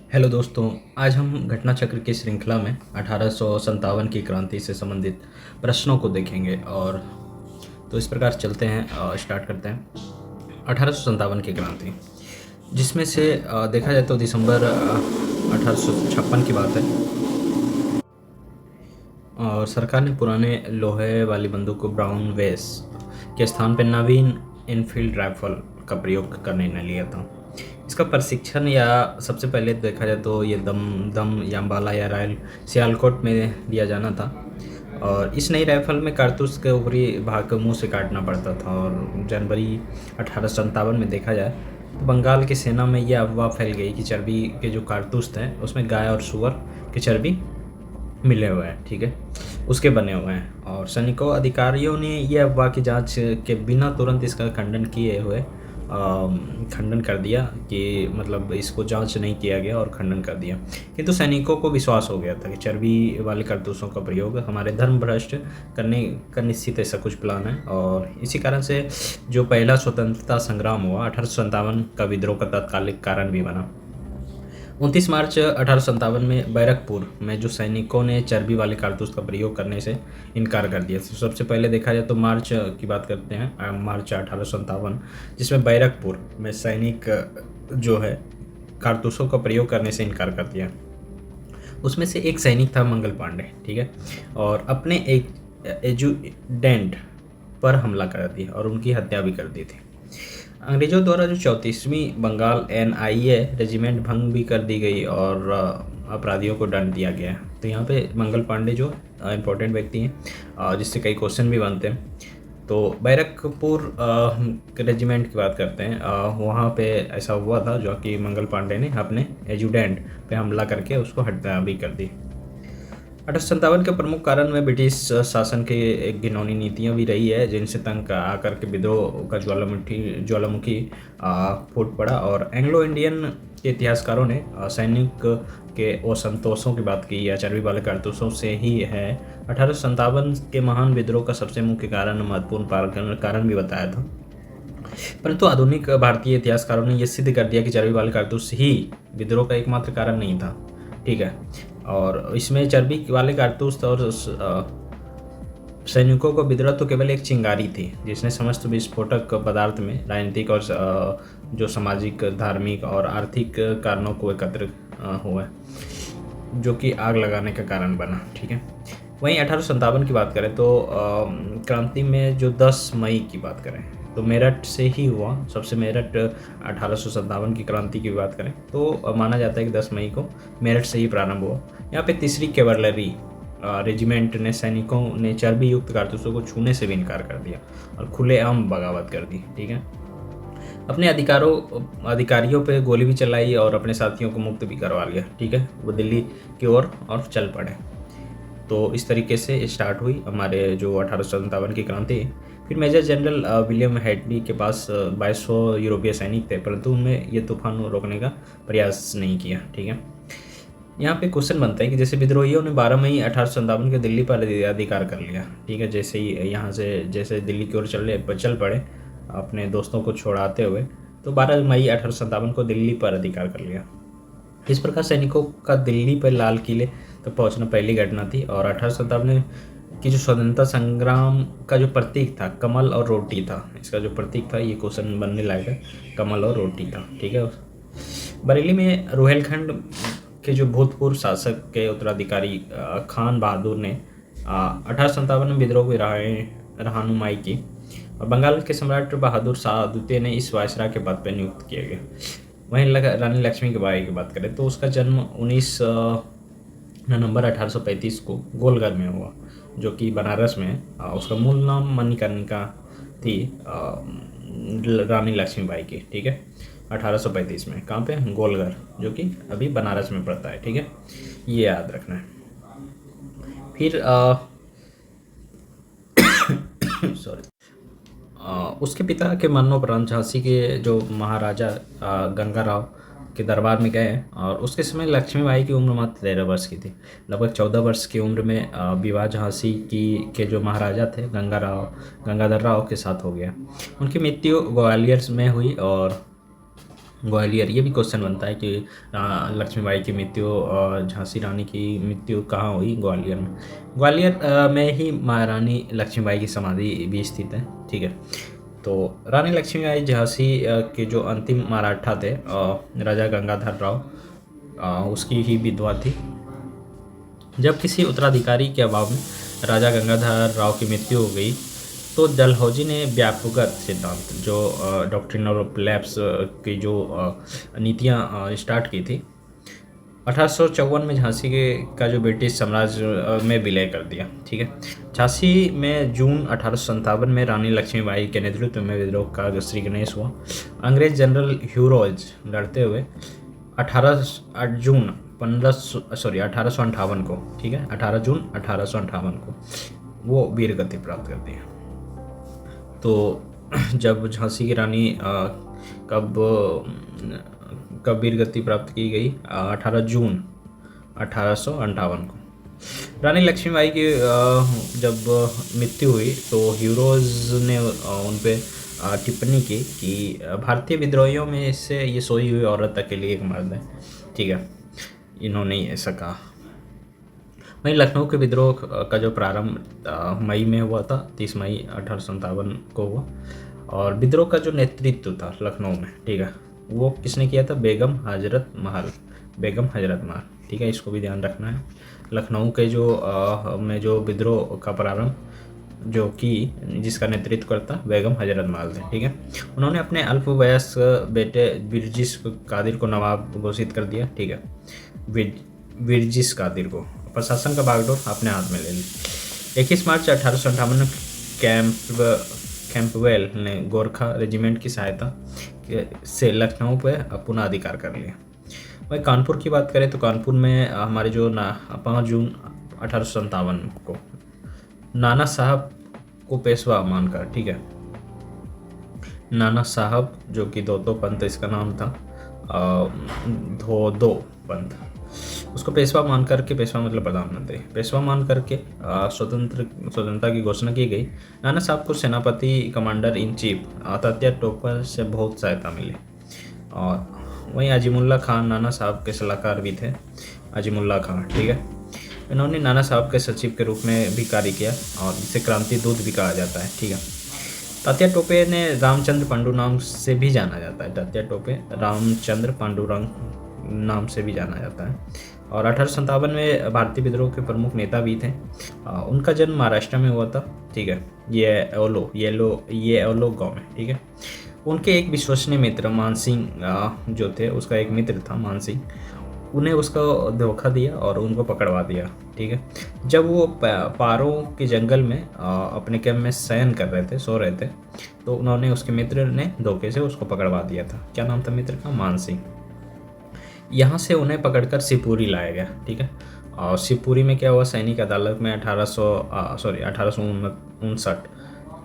Hello दोस्तों। आज हम घटना चक्र की श्रृंखला में 1857 की क्रांति से संबंधित प्रश्नों को देखेंगे। और तो इस प्रकार चलते हैं, स्टार्ट करते हैं। 1857 की क्रांति, जिसमें से देखा जाए तो दिसंबर 1856 की बात है। और सरकार ने पुराने लोहे वाली बंदूक ब्राउन वेस के स्थान पर नवीन इनफील्ड राइफल का प्रयोग का निर्णय लिया था। इसका प्रशिक्षण या सबसे पहले देखा जाए तो ये दम दम या अम्बाला या रायल सियालकोट में दिया जाना था। और इस नई राइफल में कारतूस के ऊपरी भाग को मुंह से काटना पड़ता था। और जनवरी 1857 में देखा जाए तो बंगाल की सेना में यह अफवाह फैल गई कि चर्बी के जो कारतूस थे उसमें गाय और सुअर की चर्बी मिले हुए हैं, ठीक है, उसके बने हुए हैं। और सैनिकों अधिकारियों ने यह अफवाह की जांच के बिना तुरंत इसका खंडन कर दिया कि मतलब इसको जांच नहीं किया गया और खंडन कर दिया। किंतु सैनिकों को विश्वास हो गया था कि चर्बी वाले कारतूसों का प्रयोग हमारे धर्म भ्रष्ट करने का निश्चित ऐसा कुछ प्लान है। और इसी कारण से जो पहला स्वतंत्रता संग्राम हुआ 1857 का विद्रोह का तात्कालिक कारण भी बना। 29 मार्च 1857 में बैरकपुर में जो सैनिकों ने चर्बी वाले कारतूस का प्रयोग करने से इनकार कर दिया। तो सबसे पहले देखा जाए तो मार्च की बात करते हैं, मार्च 1857, जिसमें बैरकपुर में सैनिक जो है कारतूसों का प्रयोग करने से इनकार कर दिया। उसमें से एक सैनिक था मंगल पांडे, ठीक है, और अपने एक एजुडेंट पर हमला कर दिया और उनकी हत्या भी कर दी थी। अंग्रेजों द्वारा जो 34वीं बंगाल NIA रेजिमेंट भंग भी कर दी गई और अपराधियों को दंड दिया गया। तो यहाँ पे मंगल पांडे जो इम्पोर्टेंट व्यक्ति हैं, जिससे कई क्वेश्चन भी बनते हैं। तो बैरकपुर रेजिमेंट की बात करते हैं। वहाँ पे ऐसा हुआ था जो कि मंगल पांडे ने अपने एजुडेंट पे हमला करके उसको हत्या भी कर दी। 1857 के प्रमुख कारण में ब्रिटिश शासन की एक घिनौनी नीतियां भी रही है, जिनसे तंग आकर के विद्रोह का ज्वालामुखी फूट पड़ा। और एंग्लो इंडियन के इतिहासकारों ने सैनिक के असंतोषों की बात की या चर्बी वाले कारतूसों से ही है। 1857 के महान विद्रोह का सबसे मुख्य कारण, महत्वपूर्ण कारण भी बताया था। परंतु आधुनिक भारतीय इतिहासकारों ने यह सिद्ध कर दिया कि चर्बी वाले कारतूस ही विद्रोह का एकमात्र कारण नहीं था, ठीक है। और इसमें चर्बी वाले कारतूस और सैनिकों को विद्रोह तो केवल एक चिंगारी थी जिसने समस्त विस्फोटक पदार्थ में राजनीतिक और जो सामाजिक, धार्मिक और आर्थिक कारणों को एकत्र हुआ, जो कि आग लगाने का कारण बना, ठीक है। वहीं 1857 की बात करें तो क्रांति में जो 10 मई की बात करें तो मेरठ से ही हुआ। सबसे मेरठ 1857 की क्रांति की बात करें तो माना जाता है कि 10 मई को मेरठ से ही प्रारंभ हुआ। यहाँ पे 3री कैवलरी रेजिमेंट ने सैनिकों ने चर्बी युक्त कारतूसों को छूने से भी इनकार कर दिया और खुलेआम बगावत कर दी, ठीक है। अपने अधिकारियों पे गोली भी चलाई और अपने साथियों को मुक्त भी करवा लिया, ठीक है। वो दिल्ली की ओर और चल पड़े। तो इस तरीके से स्टार्ट हुई हमारे जो 1857 की क्रांति। फिर मेजर जनरल विलियम हेडली के पास 2200 यूरोपीय सैनिक थे, परंतु उन्होंने ये तूफान रोकने का प्रयास नहीं किया, ठीक है। यहाँ पे क्वेश्चन बनता है कि जैसे विद्रोहियों ने 12 मई 1857 के दिल्ली पर अधिकार कर लिया, ठीक है। जैसे ही यहाँ से जैसे दिल्ली की ओर चल पड़े अपने दोस्तों को छोड़ाते हुए, तो 12 मई 1857 को दिल्ली पर अधिकार कर लिया। इस प्रकार सैनिकों का दिल्ली पर लाल किले तक पहुंचना पहली घटना थी। और 1857 की जो स्वतंत्रता संग्राम का जो प्रतीक था कमल और रोटी था। इसका जो प्रतीक था, ये क्वेश्चन बनने लायक है, कमल और रोटी था, ठीक है। बरेली में रोहेलखंड के जो भूतपूर्व शासक के उत्तराधिकारी खान बहादुर ने 1857 में विद्रोह की रहनुमाई की और बंगाल के सम्राट बहादुर शाह द्वितीय ने इस वायसराय के पद पर नियुक्त किए गए। वहीं रानी लक्ष्मीबाई की बात करें तो उसका जन्म 19 नवंबर 1835 को गोलघर में हुआ, जो कि बनारस में है। उसका मूल नाम मणिकर्णिका थी, रानी लक्ष्मीबाई की, ठीक है। 1835 में कहाँ पे? गोलघर, जो कि अभी बनारस में पड़ता है, ठीक है, ये याद रखना है। फिर सॉरी उसके पिता के मरणोपरांत झांसी के जो महाराजा गंगाराव के दरबार में गए और उसके समय लक्ष्मीबाई की उम्र मात्र 13 वर्ष की थी। लगभग 14 वर्ष की उम्र में विवाह झांसी के जो महाराजा थे गंगाधर राव के साथ हो गया। उनकी मृत्यु ग्वालियर में हुई और ग्वालियर, ये भी क्वेश्चन बनता है कि लक्ष्मीबाई की मृत्यु और झांसी रानी की मृत्यु कहाँ हुई? ग्वालियर में। ग्वालियर में ही महारानी लक्ष्मीबाई की समाधि भी स्थित है। ठीक है, तो रानी लक्ष्मीबाई झांसी के जो अंतिम मराठा थे राजा गंगाधर राव, उसकी ही विधवा थी। जब किसी उत्तराधिकारी के अभाव में राजा गंगाधर राव की मृत्यु हो गई तो डलहौजी ने व्यापकगत सिद्धांत जो डॉक्ट्रिन ऑफ लैप्स की जो नीतियाँ स्टार्ट की थी, 1854 में झांसी का जो ब्रिटिश साम्राज्य में विलय कर दिया। ठीक है, झांसी में जून 1857 में रानी लक्ष्मीबाई के नेतृत्व में विद्रोह का श्री गणेश हुआ। अंग्रेज जनरल ह्यूरोज लड़ते हुए 1858 को, ठीक है, 18 जून 1858 को वो वीर गति प्राप्त करती है। तो जब झांसी की रानी कब वीर गति प्राप्त की गई? 18 जून 1858 को। रानी लक्ष्मीबाई की जब मृत्यु हुई तो ह्यूरोज ने उन पे टिप्पणी की कि भारतीय विद्रोहियों में से ये सोई हुई औरत अकेली एक मर्द है। ठीक है, इन्होंने ऐसा कहा। वहीं लखनऊ के विद्रोह का जो प्रारंभ मई में हुआ था, 30 मई 1857 को हुआ, और विद्रोह का जो नेतृत्व था लखनऊ में, ठीक है, वो किसने किया था? बेगम हजरत महल। ठीक है, इसको भी ध्यान रखना है। लखनऊ के में जो विद्रोह का प्रारंभ जो कि जिसका नेतृत्व करता बेगम हजरत महल थे। ठीक है, उन्होंने अपने अल्पवयस्क बेटे विरजिस कादिर को नवाब घोषित कर दिया। ठीक है, विरजिस कादिर को प्रशासन का बागडोर अपने हाथ में ले ली। 21 मार्च 1858 में कैंपवेल ने गोरखा रेजिमेंट की सहायता से लखनऊ पर पुनः अधिकार कर लिया। वही कानपुर की बात करें तो कानपुर में हमारे जो 5 जून 1857 को नाना साहब को पेशवा मानकर, ठीक है, नाना साहब जो कि दो पंत इसका नाम था, धोदो पंत, उसको पेशवा मान करके, पेशवा मतलब प्रधानमंत्री, पेशवा मान करके स्वतंत्रता की घोषणा की गई। नाना साहब को सेनापति commander in chief Tatya topper से बहुत सहायता मिली। और वहीं अजीमुल्ला खान नाना साहब के सलाहकार भी थे, अजीमुल्ला खान। ठीक है, इन्होंने नाना साहब के सचिव के रूप में भी कार्य किया और जिसे क्रांति दूत भी कहा जाता है। ठीक है, तात्या टोपे ने रामचंद्र पांडु नाम से भी जाना जाता है। तात्या टोपे रामचंद्र पांडुरंग नाम से भी जाना जाता है और 1857 में भारतीय विद्रोह के प्रमुख नेता भी थे। उनका जन्म महाराष्ट्र में हुआ था। ठीक है, ये ओलो गाँव में। ठीक है, उनके एक विश्वसनीय मित्र मानसिंह जो थे, उसका एक मित्र था मानसिंह, उन्हें उसका धोखा दिया और उनको पकड़वा दिया। ठीक है, जब वो पारों के जंगल में अपने कैंप में शयन कर रहे थे, सो रहे थे, तो उन्होंने, उसके मित्र ने धोखे से उसको पकड़वा दिया था। क्या नाम था मित्र का? मानसिंह। यहाँ से उन्हें पकड़कर शिवपुरी लाया गया। ठीक है, और शिवपुरी में क्या हुआ? सैनिक अदालत में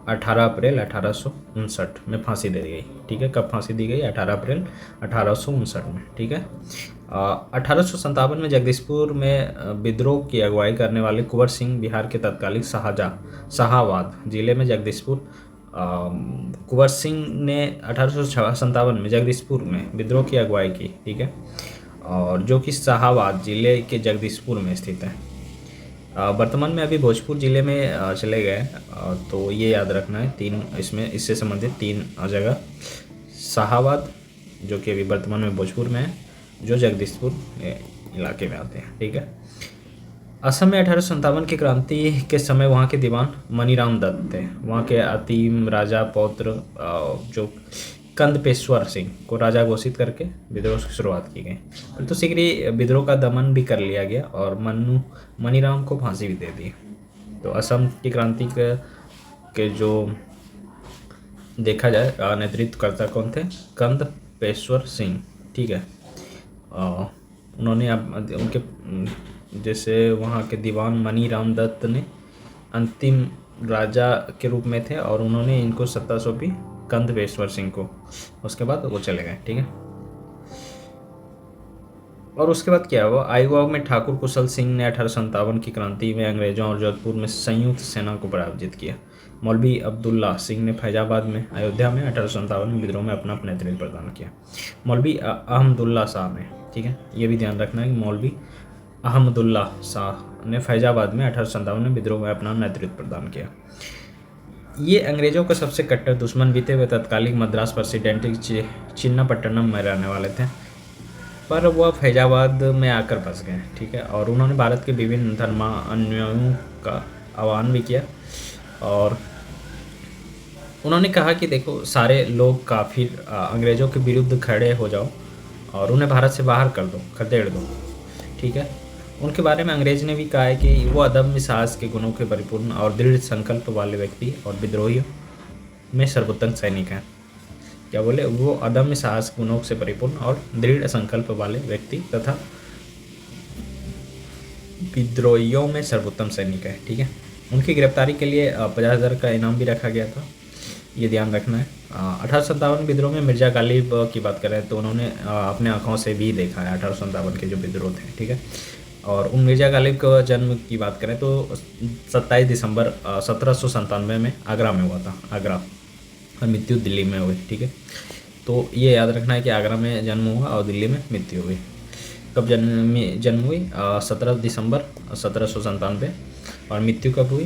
18 अप्रैल 1859 में फांसी दे दी गई। ठीक है, कब फांसी दी गई? 18 अप्रैल 1859 में। ठीक है, 1857 में जगदीशपुर में विद्रोह की अगुवाई करने वाले कुंवर सिंह बिहार के तत्कालीन शाहाबाद जिले में जगदीशपुर, कुंवर सिंह ने 1857 में जगदीशपुर में विद्रोह की अगुवाई की। ठीक है, और जो कि शाहाबाद जिले के जगदीशपुर में स्थित है। वर्तमान में अभी भोजपुर जिले में चले गए, तो ये याद रखना है इससे संबंधित 3 जगह, शाहाबाद जो कि अभी वर्तमान में भोजपुर में है, जो जगदीशपुर इलाके में आते हैं। ठीक है, असम में 1857 की क्रांति के समय वहाँ के दीवान मनीराम दत्त थे। वहाँ के अंतिम राजा पौत्र जो कंदपेश्वर सिंह को राजा घोषित करके विद्रोह की शुरुआत की गई। परंतु शीघ्र ही विद्रोह का दमन भी कर लिया गया और मनीराम को फांसी भी दे दी। तो असम की क्रांति के जो देखा जाए नेतृत्वकर्ता कौन थे? कंदपेश्वर सिंह। ठीक है, उन्होंने उनके जैसे वहाँ के दीवान मनीराम दत्त ने अंतिम राजा के रूप में थे और उन्होंने इनको सत्ता सौंपी कंदपेश्वर सिंह को। उसके बाद वो चले गए। ठीक है, और उसके बाद क्या हुआ, आयुवाग में ठाकुर कुशल सिंह ने 1857 की क्रांति में अंग्रेजों और जोधपुर में संयुक्त सेना को पराजित किया। मौलवी अब्दुल्ला सिंह ने फैजाबाद में अयोध्या में 1857 में विद्रोह में अपना नेतृत्व प्रदान किया। मौलवी अहमदुल्ला शाह ने, ठीक है, ये भी ध्यान रखना है कि मौलवी अहमदुल्ला शाह ने फैजाबाद में 1857 में विद्रोह में अपना नेतृत्व प्रदान किया। ये अंग्रेजों के सबसे कट्टर दुश्मन भी थे। वे तत्कालिक मद्रास प्रेसिडेंट चिन्नापट्टनम में रहने वाले थे, पर वह फैजाबाद में आकर फंस गए, ठीक है। और उन्होंने भारत के विभिन्न धर्मानुयायियों का आह्वान भी किया और उन्होंने कहा कि देखो, सारे लोग काफिर अंग्रेज़ों के विरुद्ध खड़े हो जाओ और उन्हें भारत से बाहर कर दो, खदेड़ दो, ठीक है। उनके बारे में अंग्रेज ने भी कहा है कि वो अदम्य साहस के गुणों के परिपूर्ण और दृढ़ संकल्प वाले व्यक्ति और विद्रोहियों में सर्वोत्तम सैनिक हैं। क्या बोले, वो अदम्य साहस गुणों से परिपूर्ण और दृढ़ संकल्प वाले व्यक्ति तथा विद्रोहियों में सर्वोत्तम सैनिक है, ठीक है। उनकी गिरफ्तारी के लिए 50,000 का इनाम भी रखा गया था, ये ध्यान रखना है। 1857 विद्रोह में मिर्जा गालिब की बात करें तो उन्होंने अपने आंखों से भी देखा है 1857 के जो विद्रोह थे, ठीक है। और उन मिर्जा गालिब के जन्म की बात करें तो 27 दिसंबर 1797 में आगरा में हुआ था, आगरा, और मृत्यु दिल्ली में हुई, ठीक है। तो ये याद रखना है कि आगरा में जन्म हुआ और दिल्ली में मृत्यु हुई। कब जन्म हुई? 17 दिसंबर 1797। और मृत्यु कब हुई?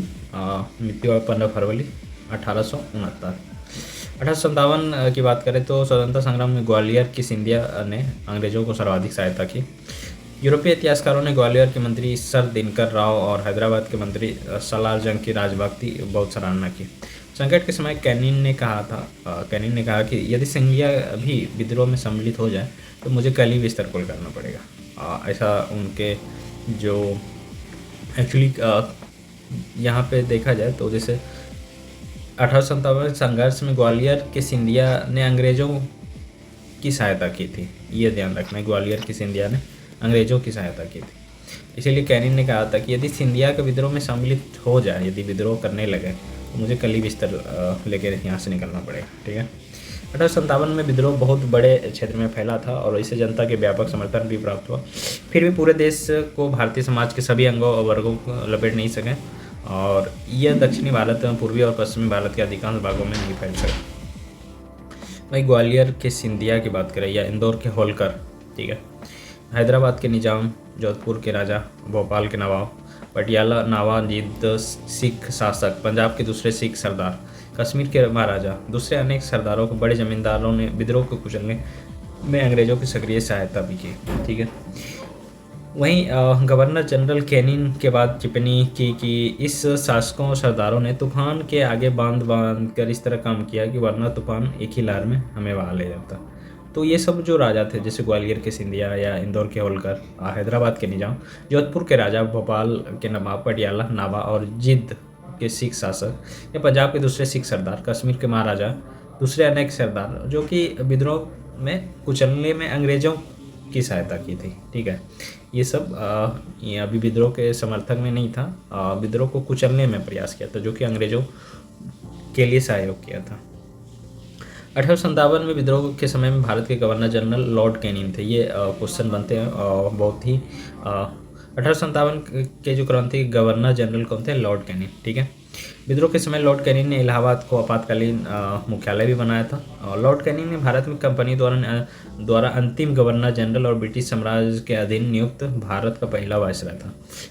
मृत्यु 15 फरवरी 1869। 1857 की बात करें तो स्वतंत्रता संग्राम में ग्वालियर की सिंधिया ने अंग्रेजों को सर्वाधिक सहायता की। यूरोपीय इतिहासकारों ने ग्वालियर के मंत्री सर दिनकर राव और हैदराबाद के मंत्री सलार जंग की राजभक्ति बहुत सराहना की। संकट के समय कैनिन ने कहा कि यदि सिंधिया भी विद्रोह में सम्मिलित हो जाए तो मुझे कल ही बिस्तर करना पड़ेगा। ऐसा उनके जो एक्चुअली यहाँ पे देखा जाए तो जैसे 1857 संघर्ष में ग्वालियर के सिंधिया ने अंग्रेज़ों की सहायता की थी, ये ध्यान रखना है। ग्वालियर की सिंधिया ने अंग्रेज़ों की सहायता की थी, इसीलिए कैनिन ने कहा था कि यदि सिंधिया के विद्रोह में सम्मिलित हो जाए, यदि विद्रोह करने लगे तो मुझे कल ही बिस्तर लेकर यहाँ से निकलना पड़ेगा, ठीक है। 1857 में विद्रोह बहुत बड़े क्षेत्र में फैला था और इसे जनता के व्यापक समर्थन भी प्राप्त हुआ। फिर भी पूरे देश को भारतीय समाज के सभी अंगों और वर्गों को लपेट नहीं सके और यह दक्षिणी भारत में पूर्वी और पश्चिमी भारत के अधिकांश भागों में नहीं फैल सका। भाई ग्वालियर के सिंधिया की बात करें या इंदौर के होलकर, ठीक है, हैदराबाद के निजाम, जोधपुर के राजा, भोपाल के नवाब, पटियाला नवाजीद सिख शासक, पंजाब के दूसरे सिख सरदार, कश्मीर के महाराजा, दूसरे अनेक सरदारों को बड़े जमींदारों ने विद्रोह को कुचलने में अंग्रेजों की सक्रिय सहायता भी की, ठीक है। वहीं गवर्नर जनरल कैनिन के बाद टिप्पणी की कि इस शासकों और सरदारों ने तूफान के आगे बांध कर इस तरह काम किया कि वरना तूफान एक ही लहर में हमें वहाँ ले जाता। तो ये सब जो राजा थे जैसे ग्वालियर के सिंधिया या इंदौर के होलकर, हैदराबाद के निजाम, जोधपुर के राजा, भोपाल के नवाब, पटियाला नाबा और जिद्द के सिख शासक या पंजाब के दूसरे सिख सरदार, कश्मीर के महाराजा, दूसरे अनेक सरदार जो कि विद्रोह में कुचलने में अंग्रेज़ों की सहायता की थी, ठीक है। ये सब ये अभी विद्रोह के समर्थक में नहीं था, विद्रोह को कुचलने में प्रयास किया था, जो कि अंग्रेज़ों के लिए सहयोग किया था। 1857 में विद्रोह के समय में भारत के गवर्नर जनरल लॉर्ड कैनिन थे। ये क्वेश्चन बनते हैं बहुत ही। 1857 के जो क्रांति के गवर्नर जनरल कौन थे? लॉर्ड कैनिन, ठीक है। विद्रोह के समय लॉर्ड कैनिन ने इलाहाबाद को आपातकालीन मुख्यालय भी बनाया था। और लॉर्ड कैनिन ने भारत में कंपनी द्वारा अंतिम गवर्नर जनरल और ब्रिटिश साम्राज्य के अधीन नियुक्त भारत का पहला वायसराय था,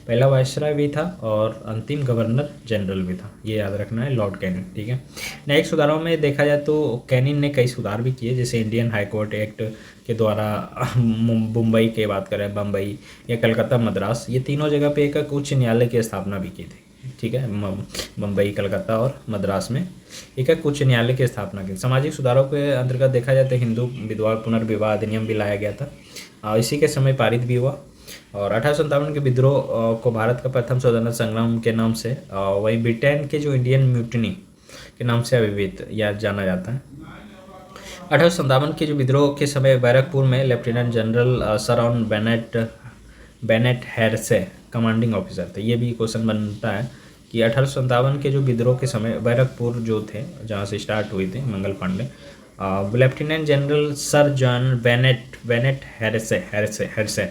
पहला वायसराय भी था और अंतिम गवर्नर जनरल भी था। ये याद रखना है, लॉर्ड कैनिन, ठीक है। न्यायिक सुधारों में देखा जाए तो कैनिन ने कई सुधार भी किए, जैसे इंडियन हाई कोर्ट एक्ट के द्वारा मुंबई की बात करें, बम्बई या कलकत्ता, मद्रास, ये तीनों जगह पे एक उच्च न्यायालय की स्थापना भी की थी, ठीक है। मुंबई, कलकत्ता और मद्रास में एक उच्च न्यायालय की स्थापना की। सामाजिक सुधारों के अंतर्गत देखा जाए तो हिंदू विधवा पुनर्विवाह अधिनियम भी लाया गया था, इसी के समय पारित भी हुआ। और 1857 के विद्रोह को भारत का प्रथम स्वतंत्रता संग्राम के नाम से, वही ब्रिटेन के जो इंडियन म्यूटनी के नाम से अभिहित या जाना जाता है। 1857 के जो विद्रोह के समय बैरकपुर में लेफ्टिनेंट जनरल सर ऑन बेनेट हेरसे कमांडिंग ऑफिसर थे। ये भी क्वेश्चन बनता है कि 1857 के जो विद्रोह के समय बैरकपुर जो थे, जहाँ से स्टार्ट हुई थी Mangal Pandey, lieutenant general sir John Bennet Hearsey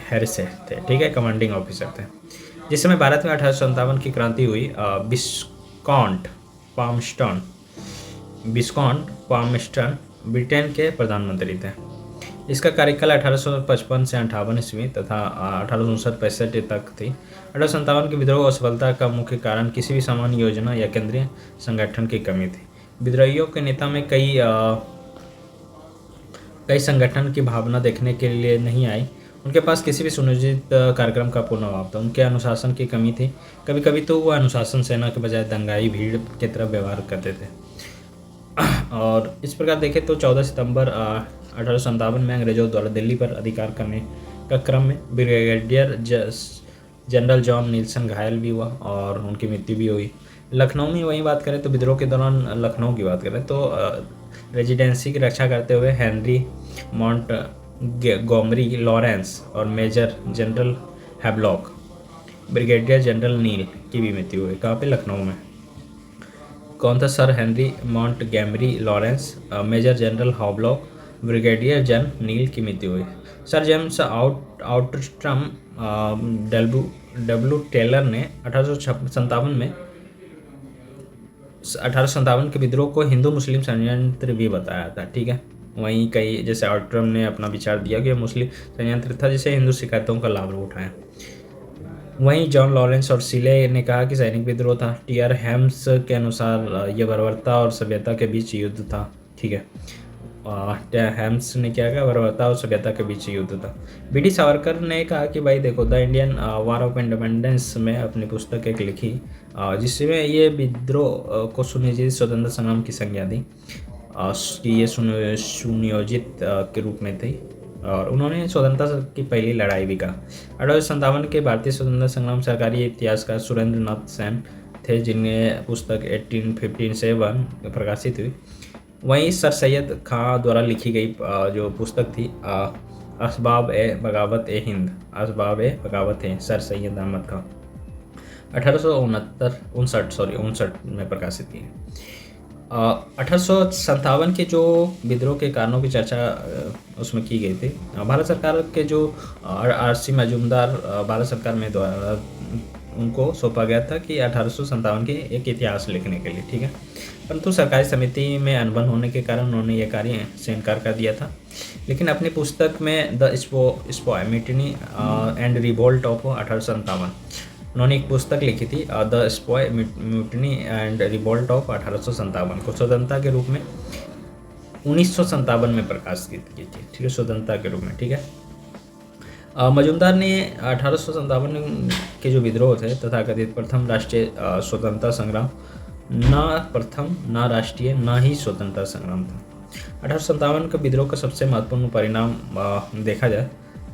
Harris थे, ठीक है, कमांडिंग ऑफिसर थे। जिस समय भारत में 1857 की क्रांति हुई, विस्कॉन्ट पामस्टन ब्रिटेन के प्रधानमंत्री थे। इसका कार्यकाल 1855 से 58 ईस्वी तथा 1859-65 तक थी। 1857 के विद्रोह असफलता का मुख्य कारण किसी भी सामान्य योजना या केंद्रीय संगठन की कमी थी। विद्रोहियों के नेता में कई संगठन की भावना देखने के लिए नहीं आई। उनके पास किसी भी सुनियोजित कार्यक्रम का पूर्ण अभाव था। उनके अनुशासन की कमी थी। कभी कभी तो वो अनुशासन सेना के बजाय दंगाई भीड़ की तरह व्यवहार करते थे। और इस प्रकार देखें तो 14 सितंबर 1857 में अंग्रेजों द्वारा दिल्ली पर अधिकार करने का क्रम में ब्रिगेडियर जनरल जॉन नील्सन घायल भी हुआ और उनकी मृत्यु भी हुई। लखनऊ में वही बात करें तो विद्रोह के दौरान लखनऊ की बात करें तो रेजिडेंसी की रक्षा करते हुए हेनरी मॉन्टगोमरी लॉरेंस और major general Havelock, brigadier general Neill की भी मृत्यु हुई। कहाँ पे? लखनऊ में। कौन था? Sir Henry Montgomery Lawrence, major general Havelock, brigadier general Neill की मृत्यु हुई। Sir James Outram W Taylor ने 1857 के विद्रोह को हिंदू मुस्लिम षड्यंत्र भी बताया था, ठीक है। वहीं कई जैसे आउटस्ट्रम ने अपना विचार दिया कि मुस्लिम षड्यंत्र था जिसे हिंदू शिकायतों का लाभ उठाएं। वहीं जॉन लॉरेंस और सिले ने कहा कि सैनिक विद्रोह था। टी.आर. हेम्स के अनुसार यह बर्बरता और सभ्यता के बीच युद्ध था, ठीक है। हेम्स ने क्या कहा? बर्बरता और सभ्यता के बीच युद्ध था। बी.डी. सावरकर ने कहा कि भाई देखो, the Indian war of independence में अपनी पुस्तक एक लिखी जिसमें ये विद्रोह को सुनियोजित स्वतंत्रता संग्राम की संज्ञा दी कि ये सुनियोजित के रूप में थी और उन्होंने स्वतंत्रता की पहली लड़ाई भी कहा। 1857 के भारतीय स्वतंत्रता संग्राम सरकारी इतिहासकार सुरेंद्र नाथ सेन थे जिनमें पुस्तक 1857 प्रकाशित हुई। वहीं सर सैयद खां द्वारा लिखी गई जो पुस्तक थी असबाब ए बगावत ए हिंद, सर सैयद अहमद खां 1859 में प्रकाशित की। 1857 के जो विद्रोह के कारणों की चर्चा उसमें की गई थी। भारत सरकार के जो आर.सी. मजूमदार भारत सरकार में द्वारा उनको सौंपा गया था कि 1857 के एक इतिहास लिखने के लिए, ठीक है। परंतु सरकारी समिति में अनबन होने के कारण उन्होंने ये कार्य से इनकार कर दिया था। लेकिन अपनी पुस्तक में the mutiny and revolt of 1857 उन्होंने एक पुस्तक लिखी थी the mutiny and revolt of 1857 को स्वतंत्रता के रूप में 1957 में प्रकाशित की थी, ठीक है, स्वतंत्रता के रूप में, ठीक है। मजूमदार ने 1857 के जो विद्रोह थे तथाकथित प्रथम राष्ट्रीय स्वतंत्रता संग्राम, ना प्रथम, ना राष्ट्रीय, ना ही स्वतंत्रता संग्राम था। 1857 के विद्रोह का सबसे महत्वपूर्ण परिणाम देखा जाए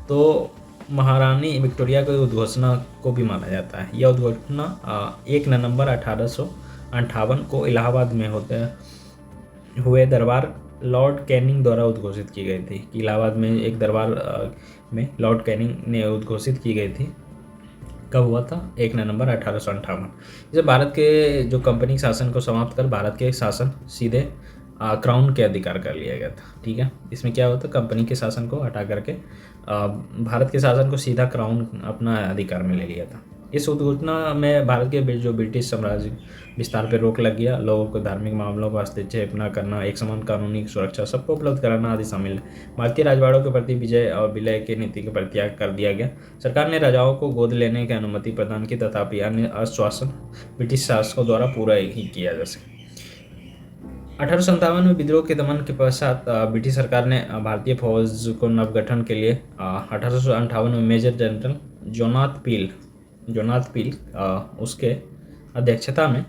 तो महारानी विक्टोरिया की उद्घोषणा को भी माना जाता है। यह उद्घोषणा 1 नवंबर 1858 को इलाहाबाद में होते हुए दरबार लॉर्ड कैनिंग द्वारा उद्घोषित की गई थी। इलाहाबाद में एक दरबार में लॉर्ड कैनिंग ने उद्घोषित की गई थी। कब हुआ था? 1 नवंबर 1858। इसे भारत के जो कंपनी शासन को समाप्त कर भारत के शासन सीधे क्राउन के अधिकार कर लिया गया था, ठीक है। इसमें क्या होता? कंपनी के शासन को हटा करके भारत के शासन को सीधा क्राउन अपना अधिकार में ले लिया था। इस उद्घोषणा में भारत के जो ब्रिटिश साम्राज्य विस्तार पर रोक लग गया। लोगों को धार्मिक मामलों का हस्तक्षेप न करना, एक समान कानूनी सुरक्षा सबको उपलब्ध कराना आदि शामिल है। भारतीय राजवाड़ों के प्रति विजय और विलय की नीति का परित्याग कर दिया गया। सरकार ने राजाओं को गोद लेने की अनुमति प्रदान की, तथापि अन्य आश्वासन ब्रिटिश शासकों द्वारा पूरा ही किया जा सके। 1857 में विद्रोह के दमन के पश्चात ब्रिटिश सरकार ने भारतीय फौज को नवगठन के लिए 1858 में मेजर जनरल जोनाथ पील उसके अध्यक्षता में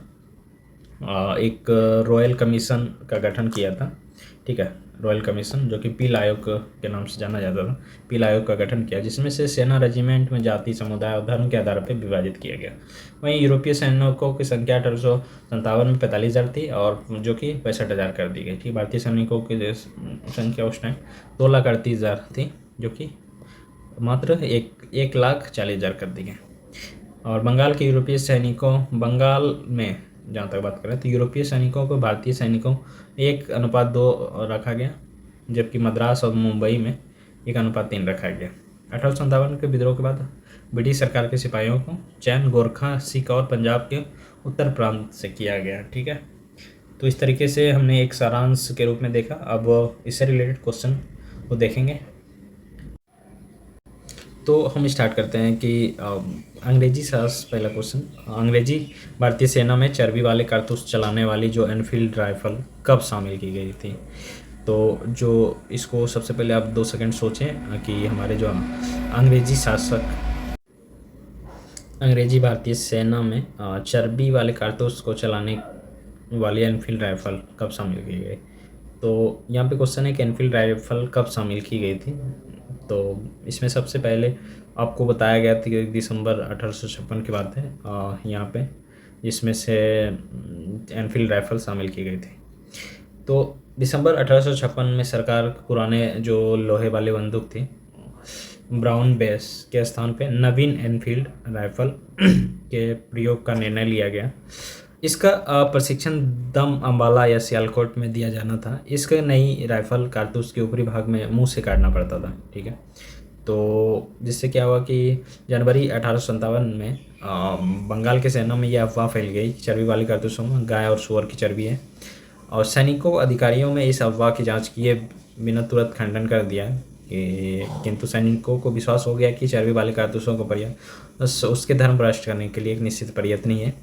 एक रॉयल कमीशन का गठन किया था, ठीक है। रॉयल कमीशन जो कि पील आयोग के नाम से जाना जाता था, पील आयोग का गठन किया, जिसमें से सेना रेजिमेंट में जाति, समुदाय और धर्म के आधार पर विभाजित किया गया। वहीं यूरोपीय सैनिकों की संख्या 1857 में 45,000 थी और जो कि 65,000 कर दी गई थी। भारतीय सैनिकों की संख्या उस टाइम 2,38,000 थी, जो कि मात्र 1,40,000 कर दी गई। और बंगाल के यूरोपीय सैनिकों, बंगाल में जहाँ तक बात करें तो यूरोपीय सैनिकों को भारतीय सैनिकों 1:2 रखा गया, जबकि मद्रास और मुंबई में 1:3 रखा गया। 1857 के विद्रोह के बाद ब्रिटिश सरकार के सिपाहियों को चयन गोरखा, सिख और पंजाब के उत्तर प्रांत से किया गया। ठीक है, तो इस तरीके से हमने एक सारांश के रूप में देखा। अब इससे रिलेटेड क्वेश्चन को देखेंगे। तो हम स्टार्ट करते हैं कि अंग्रेजी शासन। पहला क्वेश्चन, अंग्रेजी भारतीय सेना में चर्बी वाले कारतूस चलाने वाली जो एनफील्ड राइफल कब शामिल की गई थी? तो जो इसको सबसे पहले आप 2 सेकंड सोचें कि हमारे जो अंग्रेजी शासक, अंग्रेजी भारतीय सेना में चर्बी वाले कारतूस को चलाने वाली एनफील्ड राइफल कब शामिल की गई? तो यहाँ पे क्वेश्चन है कि एनफील्ड राइफल कब शामिल की गई थी। तो इसमें सबसे पहले आपको बताया गया था कि दिसंबर 1856 की बात है यहाँ पे, जिसमें से एनफील्ड राइफल शामिल की गई थी। तो दिसंबर 1856 में सरकार पुराने जो लोहे वाली बंदूक थी ब्राउन बेस के स्थान पे नवीन एनफील्ड राइफल के प्रयोग का निर्णय लिया गया। इसका प्रशिक्षण दम, अम्बाला या सियालकोट में दिया जाना था। इसका नई राइफल कारतूस के ऊपरी भाग में मुंह से काटना पड़ता था। ठीक है, तो जिससे क्या हुआ कि जनवरी 1857 में बंगाल के सेना में यह अफवाह फैल गई चर्बी वाली कारतूसों में गाय और सुअर की चर्बी है, और सैनिकों अधिकारियों में इस अफवाह की जांच किए बिना तुरंत खंडन कर दिया किंतु सैनिकों को विश्वास हो गया कि चर्बी वाले कारतूसों को उसके धर्म भ्रष्ट करने के लिए एक निश्चित प्रयत्न ही है,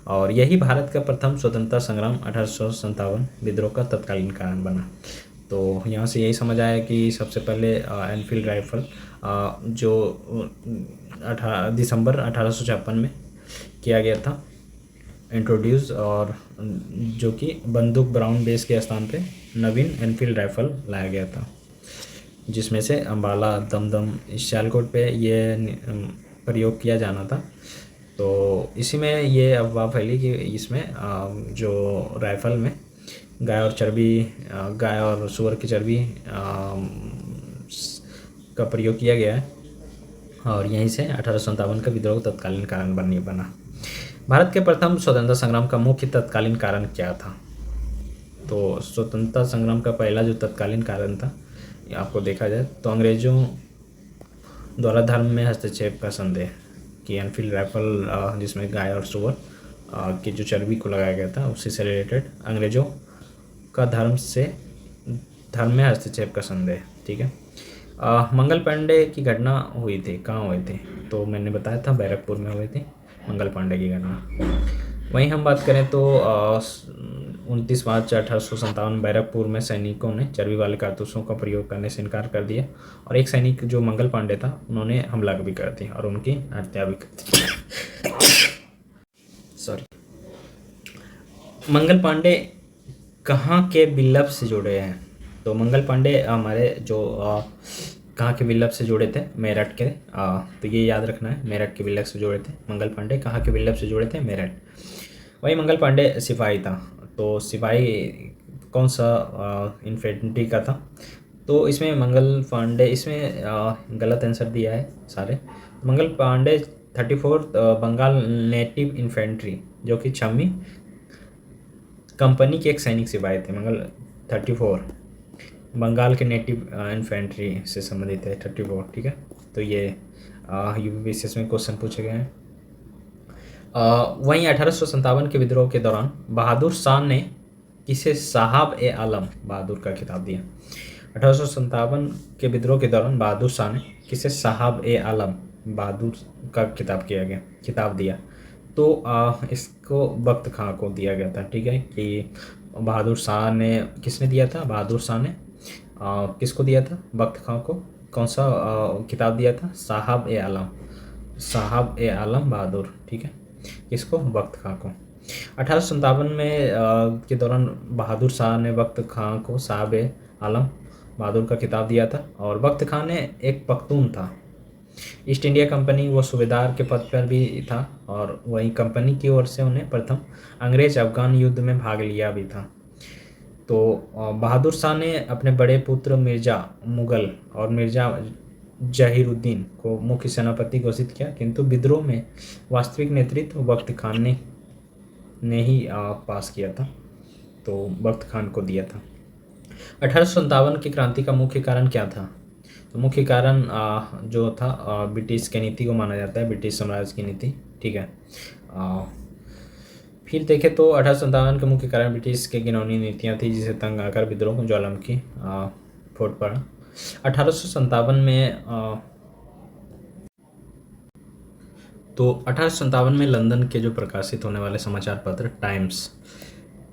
और यही भारत का प्रथम स्वतंत्रता संग्राम 1857 विद्रोह का तत्कालीन कारण बना। तो यहाँ से यही समझ आया कि सबसे पहले एनफील्ड राइफल जो दिसंबर 1856 में किया गया था इंट्रोड्यूस, और जो कि बंदूक ब्राउन बेस के स्थान पे नवीन एनफील्ड राइफल लाया गया था, जिसमें से अम्बाला, दमदम, सियालकोट पे ये प्रयोग किया जाना था। तो इसी में ये अफवाह फैली कि इसमें जो राइफल में गाय और सुअर की चर्बी का प्रयोग किया गया है, और यहीं से 1857 का विद्रोह तत्कालीन कारण बना। भारत के प्रथम स्वतंत्रता संग्राम का मुख्य तत्कालीन कारण क्या था? तो स्वतंत्रता संग्राम का पहला जो तत्कालीन कारण था, आपको देखा जाए तो अंग्रेजों द्वारा धर्म में हस्तक्षेप का संदेह कि एनफील्ड राइफल जिसमें गाय और सुअर की जो चर्बी को लगाया गया था उसी से रिलेटेड अंग्रेजों का धर्म में हस्तक्षेप का संदेह। ठीक है, मंगल पांडे की घटना हुई थी, कहाँ हुई थी? तो मैंने बताया था बैरकपुर में हुई थी मंगल पांडे की घटना। वहीं हम बात करें तो 29 मार्च 1857 बैरकपुर में सैनिकों ने चर्बी वाले कारतूसों का प्रयोग करने से इनकार कर दिया, और एक सैनिक जो मंगल पांडे था उन्होंने हमला भी कर दिया और उनकी हत्या भी कर दी। सॉरी, मंगल पांडे कहाँ के बिल्लभ से जुड़े हैं? तो मंगल पांडे हमारे जो कहाँ के बिल्लभ से जुड़े थे? मेरठ के। तो ये याद रखना है, मेरठ के बिल्लभ से जुड़े थे मंगल पांडे। कहाँ के बिल्लभ से जुड़े थे? मेरठ। वही मंगल पांडे सिपाही था। तो सिपाही कौन सा? इन्फेंट्री का था। तो इसमें मंगल पांडे, इसमें गलत आंसर दिया है सारे। मंगल पांडे 34 बंगाल नेटिव इन्फेंट्री जो कि 6वीं कंपनी के एक सैनिक सिपाही थे। मंगल 34 बंगाल के नेटिव इन्फेंट्री से संबंधित है 34। ठीक है, तो ये यूपीपीसीएस में क्वेश्चन पूछे गए हैं। वहीं 1857 के विद्रोह के दौरान बहादुर शाह ने किसे साहब ए आलम बहादुर का खिताब दिया? 1857 के विद्रोह के दौरान बहादुर शाह ने किसे साहब ए आलम बहादुर का खिताब दिया? तो इसको बख्त खां को दिया गया था। ठीक है, कि बहादुर शाह ने किसने दिया था? बहादुर शाह ने किसको दिया था? बख्त खां को। कौन सा किताब दिया था? साहब ए आलम बहादुर। ठीक है, किसको? बख्त खां को। 1857 में के दौरान बहादुर शाह ने बख्त खां को साहब ए आलम बहादुर का खिताब दिया था, और बख्त खां ने एक पख्तून था। ईस्ट इंडिया कंपनी वो सूबेदार के पद पर भी था, और वहीं कंपनी की ओर से उन्हें प्रथम अंग्रेज अफगान युद्ध में भाग लिया भी था। तो बहादुर शाह ने अपने बड़े पुत्र मिर्जा मुगल और मिर्जा जहीरुद्दीन को मुख्य सेनापति घोषित किया, किंतु विद्रोह में वास्तविक नेतृत्व बख्त खान ने ही पास किया था, तो बख्त खान को दिया था। 1857 की क्रांति का मुख्य कारण क्या था? तो मुख्य कारण जो था ब्रिटिश की नीति को माना जाता है, ब्रिटिश साम्राज्य की नीति। ठीक है। फिर देखें तो 1857 के मुख्य कारण ब्रिटिश के घिनौनी नीतियाँ थी, जिसे तंग आकर विद्रोह ज्वालामुखी फूट पड़ा। 1857 में तो 1857 में लंदन के जो प्रकाशित होने वाले समाचार पत्र टाइम्स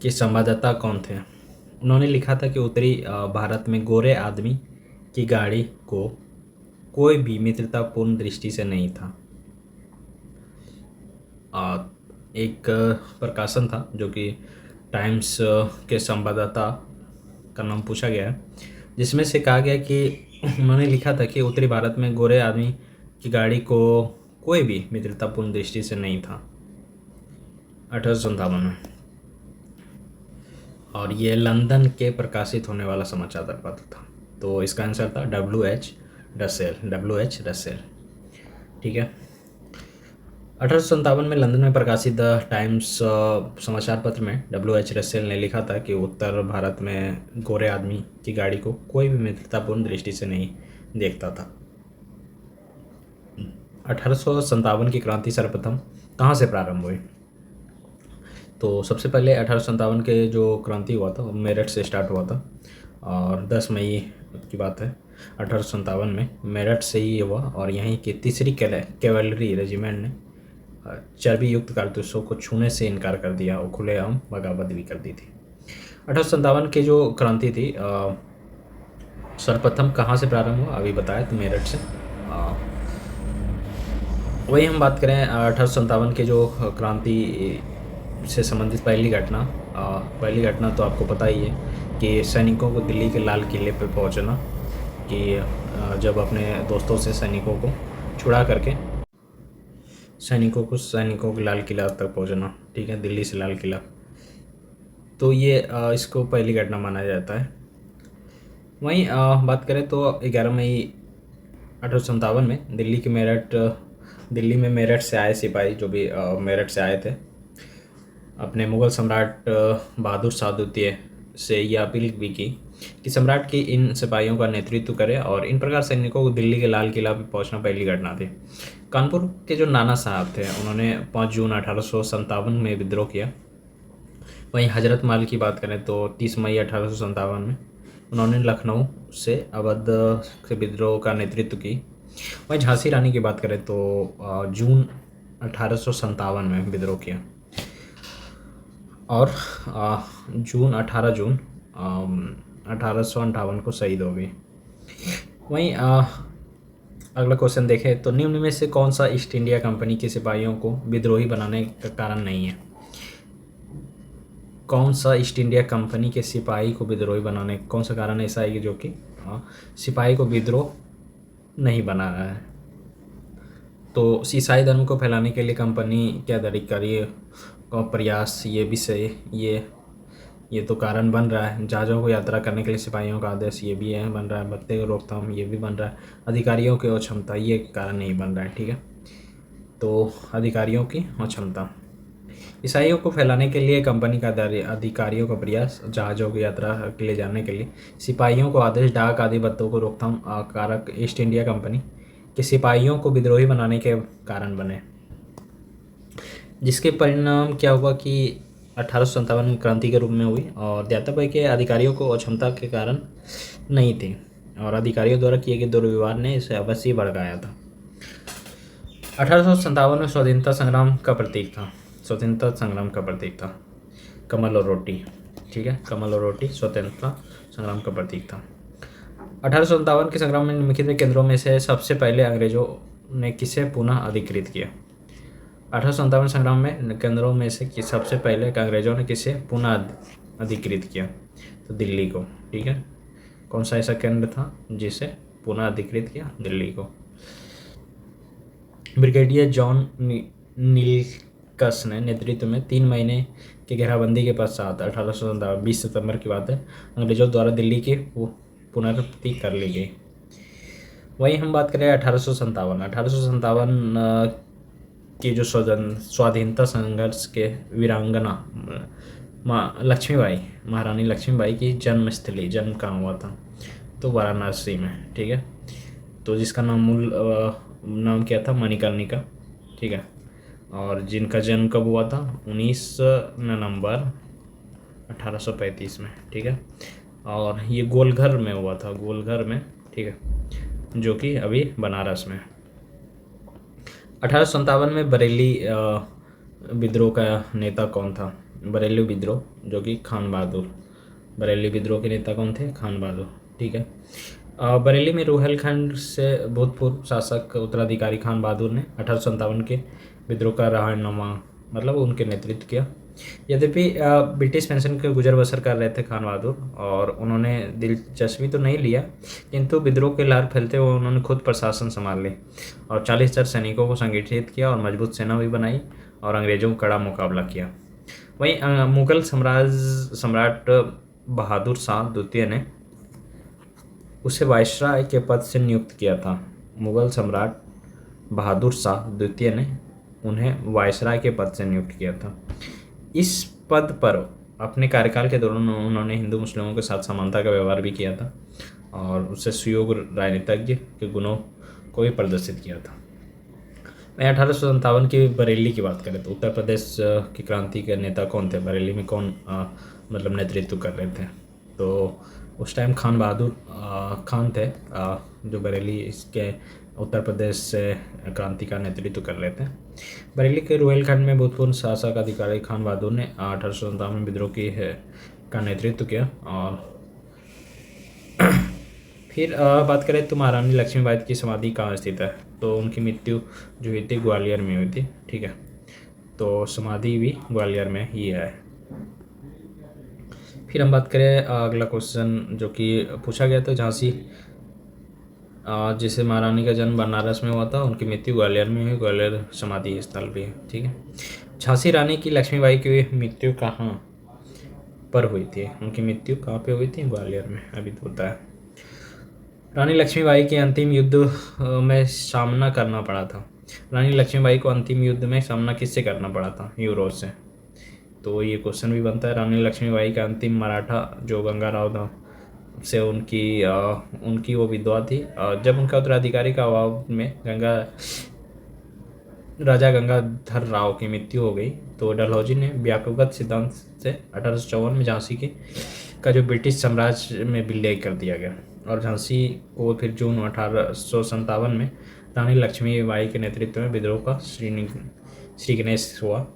के संवाददाता कौन थे? उन्होंने लिखा था कि उत्तरी भारत में गोरे आदमी की गाड़ी को कोई भी मित्रतापूर्ण दृष्टि से नहीं था। एक प्रकाशन था जो कि टाइम्स के संवाददाता का नाम पूछा गया है, जिसमें से कहा गया कि उन्होंने लिखा था कि उत्तरी भारत में गोरे आदमी की गाड़ी को कोई भी मित्रतापूर्ण दृष्टि से नहीं था 1857 में। और ये लंदन के प्रकाशित होने वाला समाचार पत्र था। तो इसका आंसर था WH रसेल। ठीक है। 1857 में लंदन में प्रकाशित टाइम्स समाचार पत्र में WH रसेल ने लिखा था कि उत्तर भारत में गोरे आदमी की गाड़ी को कोई भी मित्रतापूर्ण दृष्टि से नहीं देखता था। 1857 की क्रांति सर्वप्रथम कहाँ से प्रारंभ हुई? तो सबसे पहले 1857 के जो क्रांति हुआ था वो मेरठ से स्टार्ट हुआ था, और 10 मई की बात है 1857 में मेरठ से ही हुआ। और यहीं की तीसरी कैवलरी रेजिमेंट ने चर्बी युक्त कारतूसों को छूने से इनकार कर दिया और खुलेआम बगावत भी कर दी थी। 1857 की जो क्रांति थी सर्वप्रथम कहाँ से प्रारंभ हुआ? अभी बताया तो मेरठ से। वही हम बात करें 1857 के जो क्रांति से संबंधित पहली घटना तो आपको पता ही है कि सैनिकों को दिल्ली के लाल किले पर पहुंचना, कि जब अपने दोस्तों से सैनिकों को छुड़ा करके सैनिकों के लाल किला तक पहुंचना। ठीक है, दिल्ली से लाल किला। तो ये इसको पहली घटना माना जाता है। वहीं बात करें तो 11 मई 1857 में दिल्ली में मेरठ से आए सिपाही, जो भी मेरठ से आए थे, अपने मुग़ल सम्राट बहादुर शाह द्वितीय से यह अपील भी की कि सम्राट की इन सिपाहियों का नेतृत्व करे, और इन प्रकार सैनिकों को दिल्ली के लाल किला पर पहुंचना पहली घटना थी। कानपुर के जो नाना साहब थे उन्होंने 5 जून 1857 में विद्रोह किया। वहीं हजरत माल की बात करें तो 30 मई 1857 में उन्होंने लखनऊ से अवध के विद्रोह का नेतृत्व की। वहीं झांसी रानी की बात करें तो जून 1857 में विद्रोह किया, और 18 जून 1858 को शहीद हो गई। वहीं अगला क्वेश्चन देखें तो निम्न में से कौन सा ईस्ट इंडिया कंपनी के सिपाहियों को विद्रोही बनाने का कारण नहीं है? कौन सा ईस्ट इंडिया कंपनी के सिपाही को विद्रोही बनाने कौन सा कारण ऐसा है कि जो कि सिपाही को विद्रोह नहीं बना रहा है? तो ईसाई धर्म को फैलाने के लिए कंपनी के अधिकारियों का प्रयास, ये विषय ये तो कारण बन रहा है। जहाज़ों को यात्रा करने के लिए सिपाहियों का आदेश, ये भी है बन रहा है। भत्ते को रोकथाम, ये भी बन रहा है। अधिकारियों की अक्षमता, ये कारण नहीं बन रहा है। ठीक है, तो अधिकारियों की अक्षमता। ईसाइयों को फैलाने के लिए कंपनी का अधिकारियों का प्रयास, जहाज़ों की यात्रा के लिए जाने के लिए सिपाहियों को आदेश, डाक आदि भत्तों को रोकथाम कारक ईस्ट इंडिया कंपनी के सिपाहियों को विद्रोही बनाने के कारण बने, जिसके परिणाम क्या हुआ कि 1857 क्रांति के रूप में हुई, और ज्ञातव्य के अधिकारियों को अक्षमता के कारण नहीं थी, और अधिकारियों द्वारा किए गए दुर्व्यवहार ने इसे अवश्य भड़काया था। 1857 में स्वतंत्रता संग्राम का प्रतीक था कमल और रोटी। ठीक है, कमल और रोटी स्वतंत्रता संग्राम का प्रतीक था। 1857 के संग्राम में निम्नलिखित केंद्रों में से सबसे पहले अंग्रेजों ने किसे पुनः अधिकृत किया? 1857 संग्राम में केंद्रों में से सबसे पहले अंग्रेजों ने किसे पुनः अधिकृत किया? तो दिल्ली को। ठीक है, कौन सा ऐसा केंद्र था जिसे पुनः अधिकृत किया? दिल्ली को। ब्रिगेडियर जॉन नीलकस ने नेतृत्व में 3 महीने की घेराबंदी के पश्चात 1857 20 सितंबर की बात है, अंग्रेजों द्वारा दिल्ली की पुनर्प्राप्ति कर ली गई। वहीं हम बात करें 1857 की जो स्वाधीनता संघर्ष के वीरांगना महारानी लक्ष्मीबाई की जन्म कहाँ हुआ था? तो वाराणसी में। ठीक है, तो जिसका नाम मूल नाम क्या था, मणिकर्णिका, ठीक है। और जिनका जन्म कब हुआ था, 19 नवंबर 1835 में, ठीक है। और ये गोलघर में हुआ था, गोलघर में, ठीक है, जो कि अभी बनारस में। 1857 में बरेली विद्रोह का नेता कौन था, बरेली विद्रोह, जो कि खान बहादुर, बरेली विद्रोह के नेता कौन थे, खान बहादुर, ठीक है। बरेली में रोहेलखंड से भूतपूर्व शासक उत्तराधिकारी खान बहादुर ने 1857 के विद्रोह का रहनुमा, मतलब उनके नेतृत्व किया। यद्यपि ब्रिटिश पेंशन के गुजर बसर कर रहे थे खान बहादुर, और उन्होंने दिलचस्पी तो नहीं लिया, किंतु विद्रोह के लहर फैलते हुए उन्होंने खुद प्रशासन संभाल ली और 40,000 सैनिकों को संगठित किया और मजबूत सेना भी बनाई और अंग्रेजों का कड़ा मुकाबला किया। वहीं मुगल सम्राट बहादुर शाह द्वितीय ने उसे वायसराय के पद से नियुक्त किया था। मुगल सम्राट बहादुर शाह द्वितीय ने उन्हें वायसराय के पद से नियुक्त किया था। इस पद पर अपने कार्यकाल के दौरान उन्होंने हिंदू मुस्लिमों के साथ समानता का व्यवहार भी किया था और उससे सुयोग्य राजनीतिज्ञ के गुणों को भी प्रदर्शित किया था। मैं 1857 की बरेली की बात करें तो उत्तर प्रदेश की क्रांति के नेता कौन थे, बरेली में कौन मतलब नेतृत्व कर रहे थे, तो उस टाइम खान बहादुर खान थे, जो बरेली इसके उत्तर प्रदेश से क्रांति का नेतृत्व कर रहे थे। बरेली के रोहेलखंड में भूतपूर्व शासक अधिकारी खान बहादुर ने 1857 में विद्रोह का नेतृत्व किया। और फिर बात करें तो महारानी लक्ष्मीबाई की समाधि कहाँ स्थित है, तो उनकी मृत्यु जो हुई थी ग्वालियर में हुई थी, ठीक है। तो समाधि भी ग्वालियर में ही है। फिर हम बात करें अगला क्वेश्चन जो कि पूछा गया था, झांसी जिसे महारानी का जन्म बनारस में हुआ था, उनकी मृत्यु ग्वालियर में हुई, ग्वालियर समाधि स्थल भी है, ठीक है। झांसी रानी की लक्ष्मीबाई की मृत्यु कहाँ पर हुई थी, उनकी मृत्यु कहाँ पे हुई थी, ग्वालियर में, अभी तो होता है। रानी लक्ष्मीबाई के अंतिम युद्ध में सामना करना पड़ा था, रानी लक्ष्मीबाई को अंतिम युद्ध में सामना किससे करना पड़ा था, यूरोप से, तो ये क्वेश्चन भी बनता है। रानी लक्ष्मीबाई का अंतिम मराठा जो गंगाराव था से उनकी वो विधवा थी। जब उनका उत्तराधिकारी का अभाव में राजा गंगाधर राव की मृत्यु हो गई तो डलहौजी ने व्यापकगत सिद्धांत से 1854 में झांसी का जो ब्रिटिश साम्राज्य में विलय कर दिया गया और झांसी को फिर जून 1857 में रानी लक्ष्मीबाई के नेतृत्व में विद्रोह का श्री गणेश हुआ।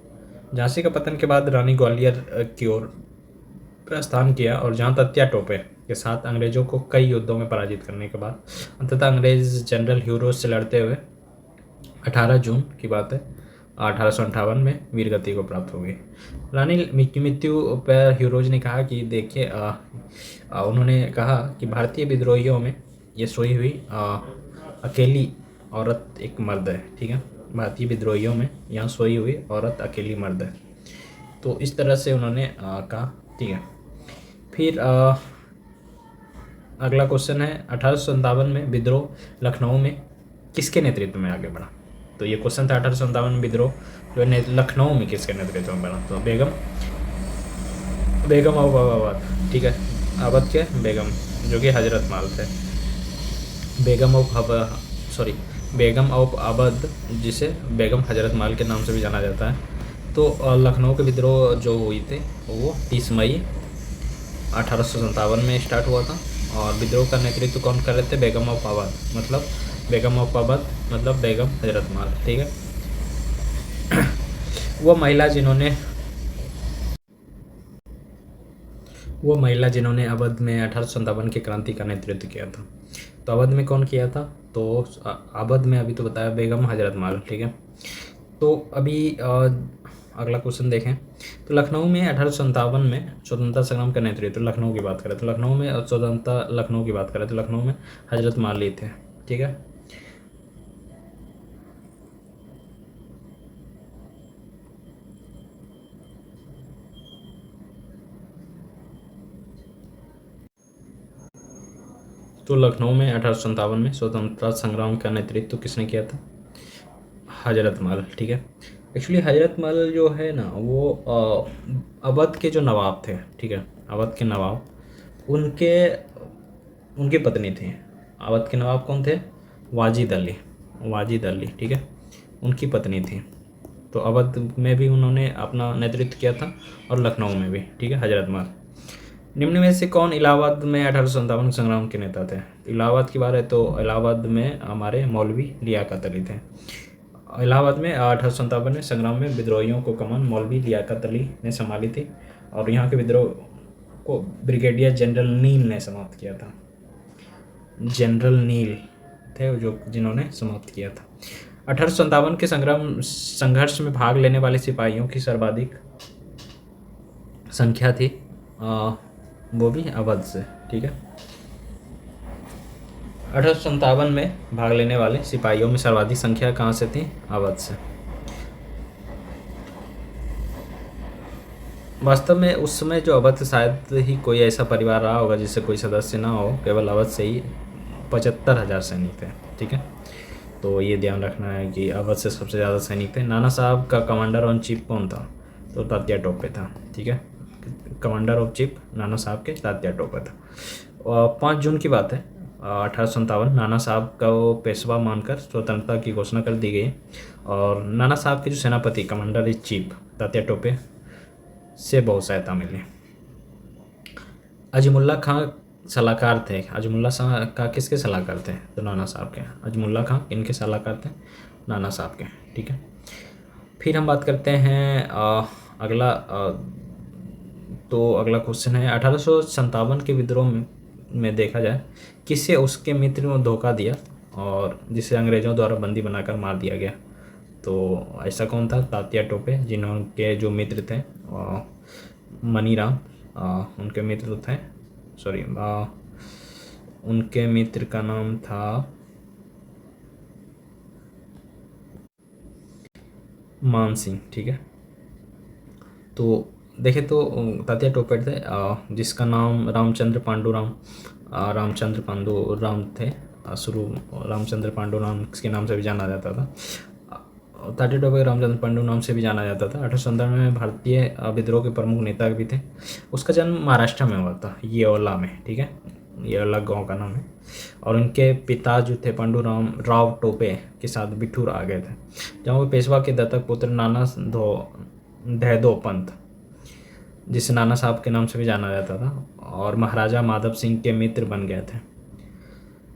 झांसी का पतन के बाद रानी ग्वालियर की ओर प्रस्थान किया और जहां तत्या टोपे के साथ अंग्रेजों को कई युद्धों में पराजित करने के बाद अंततः अंग्रेज जनरल ह्यूरोज से लड़ते हुए 18 जून की बात है 1858 में वीरगति को प्राप्त हो गई। रानी की मृत्यु पर ह्यूरोज ने कहा कि देखिए, उन्होंने कहा कि भारतीय विद्रोहियों में ये सोई हुई अकेली औरत एक मर्द है, ठीक है, भारतीय विद्रोहियों में यहाँ सोई हुई औरत अकेली मर्द है, तो इस तरह से उन्होंने कहा, ठीक है। फिर अगला क्वेश्चन है 1857 में विद्रोह लखनऊ में किसके नेतृत्व में आगे बढ़ा, तो ये क्वेश्चन था 1857 में विद्रोह जो है लखनऊ में किसके नेतृत्व में बढ़ा, तो बेगम ऑफ अवध, ठीक है, अवध के बेगम जो कि हजरत माल थे, बेगम ऑफ अवध जिसे बेगम हजरत माल के नाम से भी जाना जाता है। तो लखनऊ के विद्रोह जो हुई थे वो 30 मई 1857 में स्टार्ट हुआ था और विद्रोह का नेतृत्व कौन कर रहे थे, बेगम ऑफ अवध मतलब बेगम हजरत माल, ठीक है। वो महिला जिन्होंने अवध में 1857 की क्रांति का नेतृत्व किया था। तो अवध में कौन किया था, तो अवध में अभी तो बताया बेगम हजरत माल, ठीक है। तो अभी अगला क्वेश्चन देखें तो लखनऊ में 1857 में स्वतंत्रता संग्राम का नेतृत्व, लखनऊ की बात करें तो लखनऊ में लखनऊ में हजरत माल थे, ठीक है। तो लखनऊ में 1857 में स्वतंत्रता संग्राम का नेतृत्व किसने किया था, हजरत माल, ठीक है। एक्चुअली हजरत माल जो है ना वो अवध के जो नवाब थे, ठीक है, अवध के नवाब उनकी पत्नी थी। अवध के नवाब कौन थे, वाजिद अली, ठीक है, उनकी पत्नी थी। तो अवध में भी उन्होंने अपना नेतृत्व किया था और लखनऊ में भी, ठीक है, हजरतमाल। निम्न में से कौन इलाहाबाद में 1857 संग्राम के नेता थे? इलाहाबाद की बात है तो इलाहाबाद में हमारे मौलवी लियाकत अली थे। इलाहाबाद में 1857 में संग्राम में विद्रोहियों को कमान मौलवी लियाकत अली ने संभाली थी और यहाँ के विद्रोह को ब्रिगेडियर जनरल नील ने समाप्त किया था। जनरल नील थे जो जिन्होंने समाप्त किया था। 1857 के संघर्ष में भाग लेने वाले सिपाहियों की सर्वाधिक संख्या थी, वो भी अवध से, ठीक है। 1857 में भाग लेने वाले सिपाहियों में सर्वाधिक संख्या कहाँ से थी? अवध से। वास्तव में उस समय जो अवध शायद ही कोई ऐसा परिवार रहा होगा जिससे कोई सदस्य ना हो, केवल अवध से ही 75,000 सैनिक थे, ठीक है। तो ये ध्यान रखना है कि अवध से सबसे ज़्यादा सैनिक थे। नाना साहब का कमांडर ऑन चीफ कौन था? तो तात्या टोपे था, ठीक है। कमांडर ऑफ चीफ नाना साहब के तात्या टोपे था। 5 जून की बात है 1857, नाना साहब को पेशवा मानकर स्वतंत्रता की घोषणा कर दी गई और नाना साहब के जो सेनापति commander in chief Tatya Tope से बहुत सहायता मिली। अजमुल्ला खां सलाहकार थे। अजमुल्ला खां किसके सलाहकार थे? तो नाना साहब के। अजमुल्ला खां इनके सलाहकार थे? नाना साहब के, ठीक है। फिर हम बात करते हैं अगला क्वेश्चन है 1857 के विद्रोह में देखा जाए किसे उसके मित्र ने धोखा दिया और जिसे अंग्रेज़ों द्वारा बंदी बनाकर मार दिया गया? तो ऐसा कौन था? तात्या टोपे, जिन्होंने जो मित्र थे मनीराम, उनके मित्र थे, उनके मित्र का नाम था मान सिंह, ठीक है। तो देखें तो तात्या टोपे थे जिसका नाम रामचंद्र पांडुराम थे। शुरू रामचंद्र पांडुराम के नाम से भी जाना जाता था। तात्या टोपे रामचंद्र पांडु नाम से भी जाना जाता था। 1857 में भारतीय विद्रोह के प्रमुख नेता भी थे। उसका जन्म महाराष्ट्र में हुआ था, येवला में, ठीक है। येवला गांव का नाम है। और उनके पिता जो थे पांडुराम राव टोपे के साथ बिठूर आ गए थे, जहाँ वो पेशवा के दत्तक पुत्र नाना दहदो पंत, जिसे नाना साहब के नाम से भी जाना जाता था, और महाराजा माधव सिंह के मित्र बन गए थे।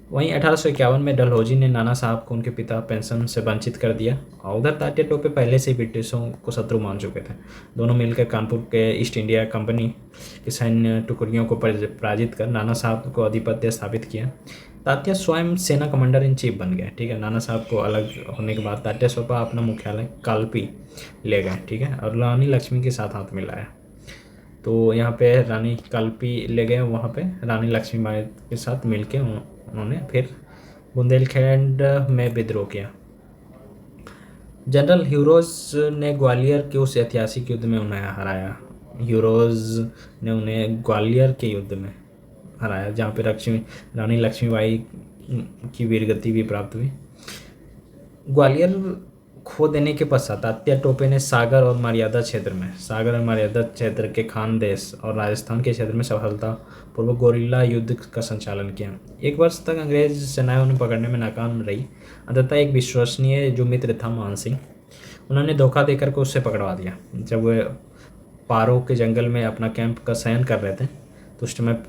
वहीं 1851 में डलहौजी ने नाना साहब को उनके पिता पेंशन से वंचित कर दिया और उधर तात्या टोपे पहले से ही ब्रिटिशों को शत्रु मान चुके थे। दोनों मिलकर कानपुर के ईस्ट इंडिया कंपनी की सैन्य टुकड़ियों को पराजित कर नाना साहब को आधिपत्य स्थापित किया। तात्या स्वयं सेना कमांडर इन चीफ बन गए, ठीक है। नाना साहब को अलग होने के बाद तात्या टोपा अपना मुख्यालय कालपी ले गए, ठीक है, और रानी लक्ष्मी के साथ हाथ मिलाया। तो यहाँ पे रानी कालपी ले गए, वहाँ पे रानी लक्ष्मीबाई के साथ मिलके उन्होंने फिर बुंदेलखंड में विद्रोह किया। जनरल ह्यूरोज ने ग्वालियर के उस ऐतिहासिक युद्ध में उन्हें हराया। ह्यूरोज ने उन्हें ग्वालियर के युद्ध में हराया, जहाँ पे रानी लक्ष्मीबाई की वीरगति भी प्राप्त हुई। ग्वालियर खो देने के पश्चात तात्या टोपे ने सागर और मर्यादा क्षेत्र के खानदेश और राजस्थान के क्षेत्र में सफलतापूर्वक गोरिल्ला युद्ध का संचालन किया। 1 वर्ष तक अंग्रेज सेनाएं उन्हें पकड़ने में नाकाम रही। अंततः एक विश्वसनीय जो मित्र था मान सिंह, उन्होंने धोखा देकर के उससे पकड़वा दिया। जब वे पारो के जंगल में अपना कैंप का शयन कर रहे थे तो उस समय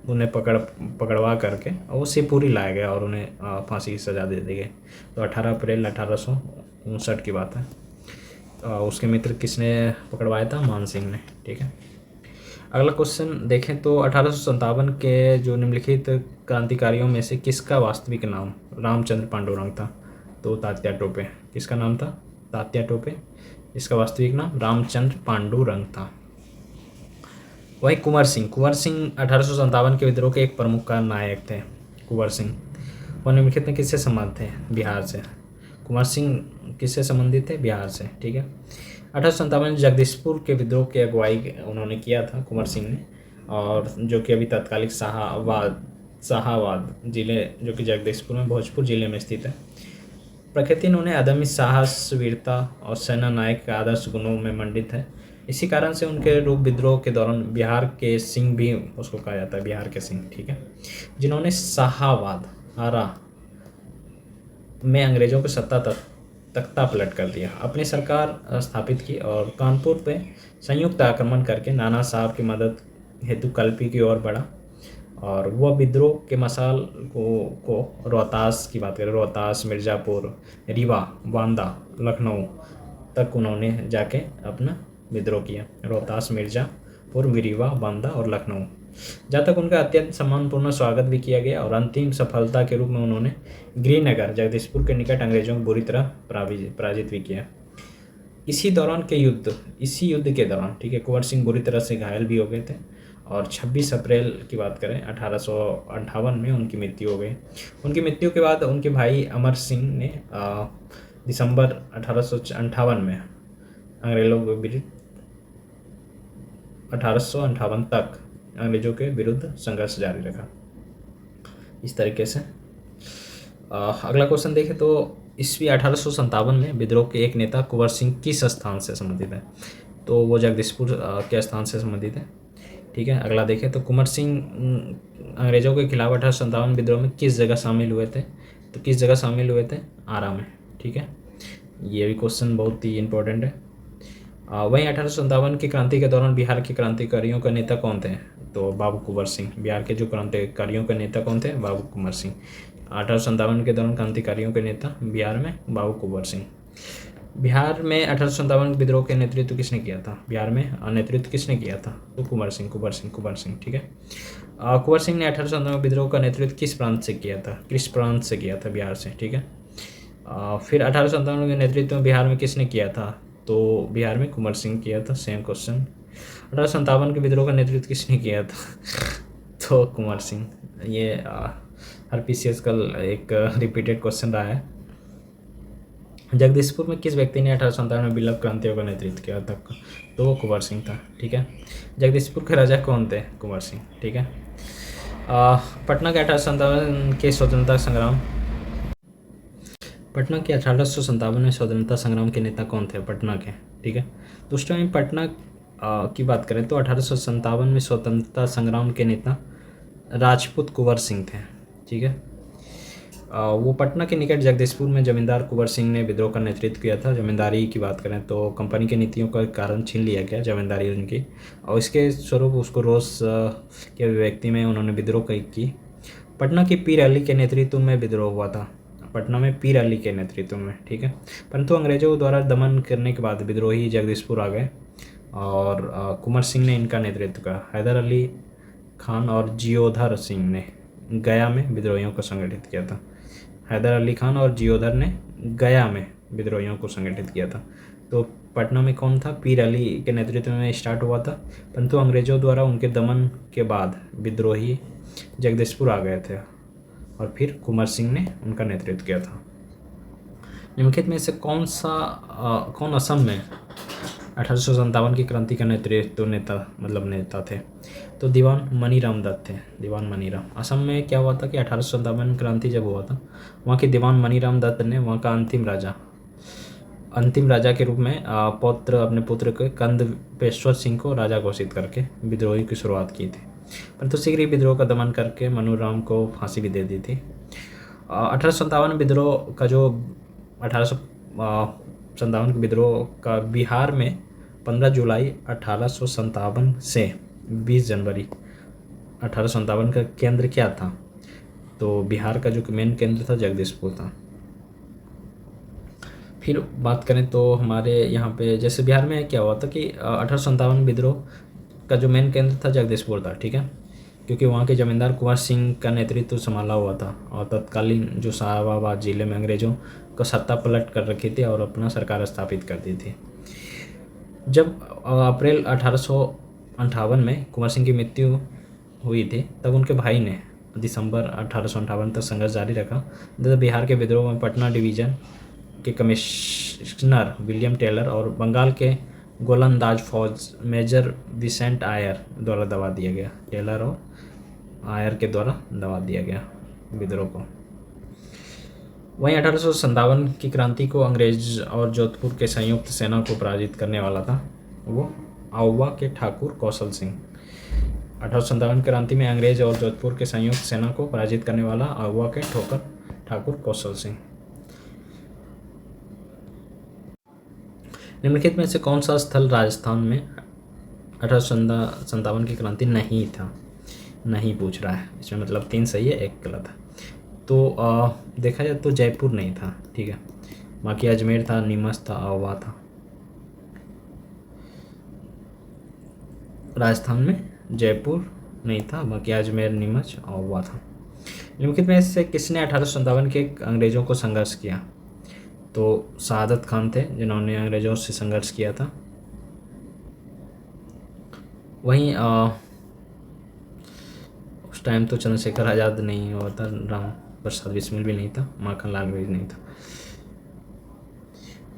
उन्हें पकड़वा करके वो शिवपुरी लाया गया और उन्हें फांसी की सज़ा दे दी गई। तो 18 अप्रैल 1859 की बात है। उसके मित्र किसने पकड़वाया था? मान सिंह ने, ठीक है। अगला क्वेश्चन देखें तो 1857 के जो निम्नलिखित क्रांतिकारियों में से किसका वास्तविक नाम रामचंद्र पांडुरंग था? तो तात्या टोपे। किसका नाम था? तात्या टोपे। इसका वास्तविक नाम रामचंद्र पांडुरंग था। वही कुंवर सिंह 1857 के विद्रोह के एक प्रमुख नायक थे। कुंवर सिंह वो निम्नलिखित में किससे संबंधित थे? बिहार से। कुंवर सिंह किससे संबंधित थे? बिहार से, ठीक है। 1857 जगदीशपुर के विद्रोह की अगुवाई उन्होंने किया था कुंवर सिंह ने, और जो कि अभी तत्कालिक शाहाबाद जिले जो कि जगदीशपुर में भोजपुर जिले में स्थित है। प्रकृति उन्होंने अदम्य साहस, वीरता और सेना नायक के आदर्श गुणों में मंडित है। इसी कारण से उनके रूप विद्रोह के दौरान बिहार के सिंह भी उसको कहा जाता है, बिहार के सिंह, ठीक है, जिन्होंने शाहाबाद, आरा में अंग्रेज़ों की सत्ता तख्ता पलट कर दिया, अपनी सरकार स्थापित की और कानपुर पे संयुक्त आक्रमण करके नाना साहब की मदद हेतु कल्पी की ओर बढ़ा। और वह विद्रोह के मसाल को रोहतास की बात करें, रोहतास, मिर्ज़ापुर, रीवा, बांदा, लखनऊ तक उन्होंने जाके अपना विद्रोह किया। रोहतास, मिर्ज़ापुर, रीवा, बांदा और लखनऊ, जहाँ तक उनका अत्यंत सम्मानपूर्ण स्वागत भी किया गया और अंतिम सफलता के रूप में उन्होंने गृहनगर जगदीशपुर के निकट अंग्रेजों को बुरी तरह पराजित भी किया। इसी युद्ध के दौरान, ठीक है, कुंवर सिंह बुरी तरह से घायल भी हो गए थे और 26 अप्रैल की बात करें 1858 में उनकी मृत्यु हो गई। उनकी मृत्यु के बाद उनके भाई अमर सिंह ने दिसंबर 1858 में अंग्रेजों के विरुद्ध 1858 तक अंग्रेजों के विरुद्ध संघर्ष जारी रखा। इस तरीके से अगला क्वेश्चन देखें तो ईस्वी 1857 में विद्रोह के एक नेता कुंवर सिंह किस स्थान से संबंधित है? तो वो जगदीशपुर के स्थान से संबंधित है। ठीक है, अगला देखें तो कुंवर सिंह अंग्रेजों के खिलाफ 1857 विद्रोह में किस जगह शामिल हुए थे? तो किस जगह शामिल हुए थे? आरा में। ठीक है, ये भी क्वेश्चन बहुत ही इंपॉर्टेंट है। वहीं 1857 की क्रांति के दौरान बिहार के क्रांतिकारियों का नेता कौन थे? तो बाबू कुंवर सिंह। बिहार के जो क्रांतिकारियों का नेता कौन थे? बाबू कुंवर सिंह। 1857 के दौरान क्रांतिकारियों के नेता बिहार में बाबू कुंवर सिंह। बिहार में 1857 विद्रोह के नेतृत्व किसने किया था? बिहार में नेतृत्व किसने किया था? तो कुंवर सिंह। ठीक है, कुंवर सिंह ने 1857 विद्रोह का नेतृत्व किस प्रांत से किया था? बिहार से। ठीक है, फिर 1857 के नेतृत्व में बिहार में किसने किया था? तो बिहार में कुंवर सिंह किया था। Same question. 1857 के विद्रोह का नेतृत्व किसने किया था? तो कुंवर सिंह। ये हर पीसीएस का एक रिपीटेड क्वेश्चन रहा है। जगदीशपुर में किस व्यक्ति ने 1857 में विप्लव क्रांतियों का नेतृत्व किया था? तो वो कुंवर सिंह था। ठीक है, जगदीशपुर के राजा कौन थे? कुंवर सिंह। ठीक है, पटना के 1857 के स्वतंत्रता संग्राम के नेता कौन थे? पटना के। ठीक है, तो उस टाइम पटना की बात करें तो 1857 में स्वतंत्रता संग्राम के नेता राजपूत कुंवर सिंह थे। ठीक है, वो पटना के निकट जगदीशपुर में जमींदार कुंवर सिंह ने विद्रोह का नेतृत्व किया था। जमींदारी की बात करें तो कंपनी की नीतियों का कारण छीन लिया गया जमींदारी उनकी, और इसके स्वरूप उसको रोष के व्यक्ति में उन्होंने विद्रोह की। पटना की पीर अली के नेतृत्व में विद्रोह हुआ था। पटना में पीर अली के नेतृत्व में। ठीक है, परंतु अंग्रेजों द्वारा दमन करने के बाद विद्रोही जगदीशपुर आ गए और कुंवर सिंह ने इनका नेतृत्व किया। हैदर अली खान और जियोधर सिंह ने गया में विद्रोहियों को संगठित किया था। हैदर अली खान और जियोधर ने गया में विद्रोहियों को संगठित किया था। तो पटना में कौन था? पीर अली के नेतृत्व में स्टार्ट हुआ था, परंतु अंग्रेजों द्वारा उनके दमन के बाद विद्रोही जगदीशपुर आ गए थे और फिर कुंवर सिंह ने उनका नेतृत्व किया था। निम्नलिखित में से कौन असम में 1857 की क्रांति का नेतृत्व नेता थे? तो दीवान मनीराम दत्त थे। दीवान मनीराम। असम में क्या हुआ था कि 1857 क्रांति जब हुआ था, वहाँ के दीवान मनीराम दत्त ने वहाँ का अंतिम राजा के रूप में अपने पुत्र के कंदपेश्वर सिंह को राजा घोषित करके विद्रोह की शुरुआत की थी, परंतु शीघ्र ही विद्रोह का दमन करके मनूराम को फांसी भी दे दी थी। 1857 विद्रोह का जो 1857 के विद्रोह का बिहार में 15 जुलाई 1857 से 20 जनवरी 1857 का केंद्र क्या था? तो बिहार का जो मेन केंद्र था जगदीशपुर था। फिर बात करें तो हमारे यहाँ पे जैसे बिहार में क्या हुआ था कि 1857 विद्रोह का जो मेन केंद्र था जगदीशपुर था। ठीक है, क्योंकि वहाँ के जमींदार कुंवर सिंह का नेतृत्व संभाला हुआ था और तत्कालीन जो शाहबाद जिले में अंग्रेजों को सत्ता पलट कर रखी थी और अपना सरकार स्थापित कर दी थी। जब अप्रैल 1858 में कुंवर सिंह की मृत्यु हुई थी, तब उनके भाई ने दिसंबर 1858 तक संघर्ष जारी रखा। बिहार के विद्रोह में पटना डिवीज़न के कमिश्नर विलियम टेलर और बंगाल के गोलंदाज फौज मेजर विसेंट आयर द्वारा दबा दिया गया। टेलर और आयर के द्वारा दबा दिया गया विद्रोह को। वहीं 1857 की क्रांति को अंग्रेज और जोधपुर के संयुक्त सेना को पराजित करने वाला था वो आउवा के ठाकुर कौशल सिंह। 1857 क्रांति में अंग्रेज और जोधपुर के संयुक्त सेना को पराजित करने वाला आउवा के ठाकुर कौशल सिंह। निम्नलिखित में से कौन सा स्थल राजस्थान में 1857 की क्रांति नहीं था? नहीं पूछ रहा है, इसमें मतलब 3 सही है, 1 गलत है। तो देखा जाए तो जयपुर नहीं था, ठीक है। बाकी अजमेर था, नीमच था, आवा था। राजस्थान में जयपुर नहीं था, बाकी अजमेर, नीमच, आवा था। निम्नलिखित में से किसने 1857 के अंग्रेज़ों को संघर्ष किया? तो सआदत खान थे, जिन्होंने अंग्रेज़ों से संघर्ष किया था। वहीं उस टाइम तो चंद्रशेखर आज़ाद नहीं हुआ था, राम प्रसाद बिस्मिल भी नहीं था, माखन लाल भी नहीं था।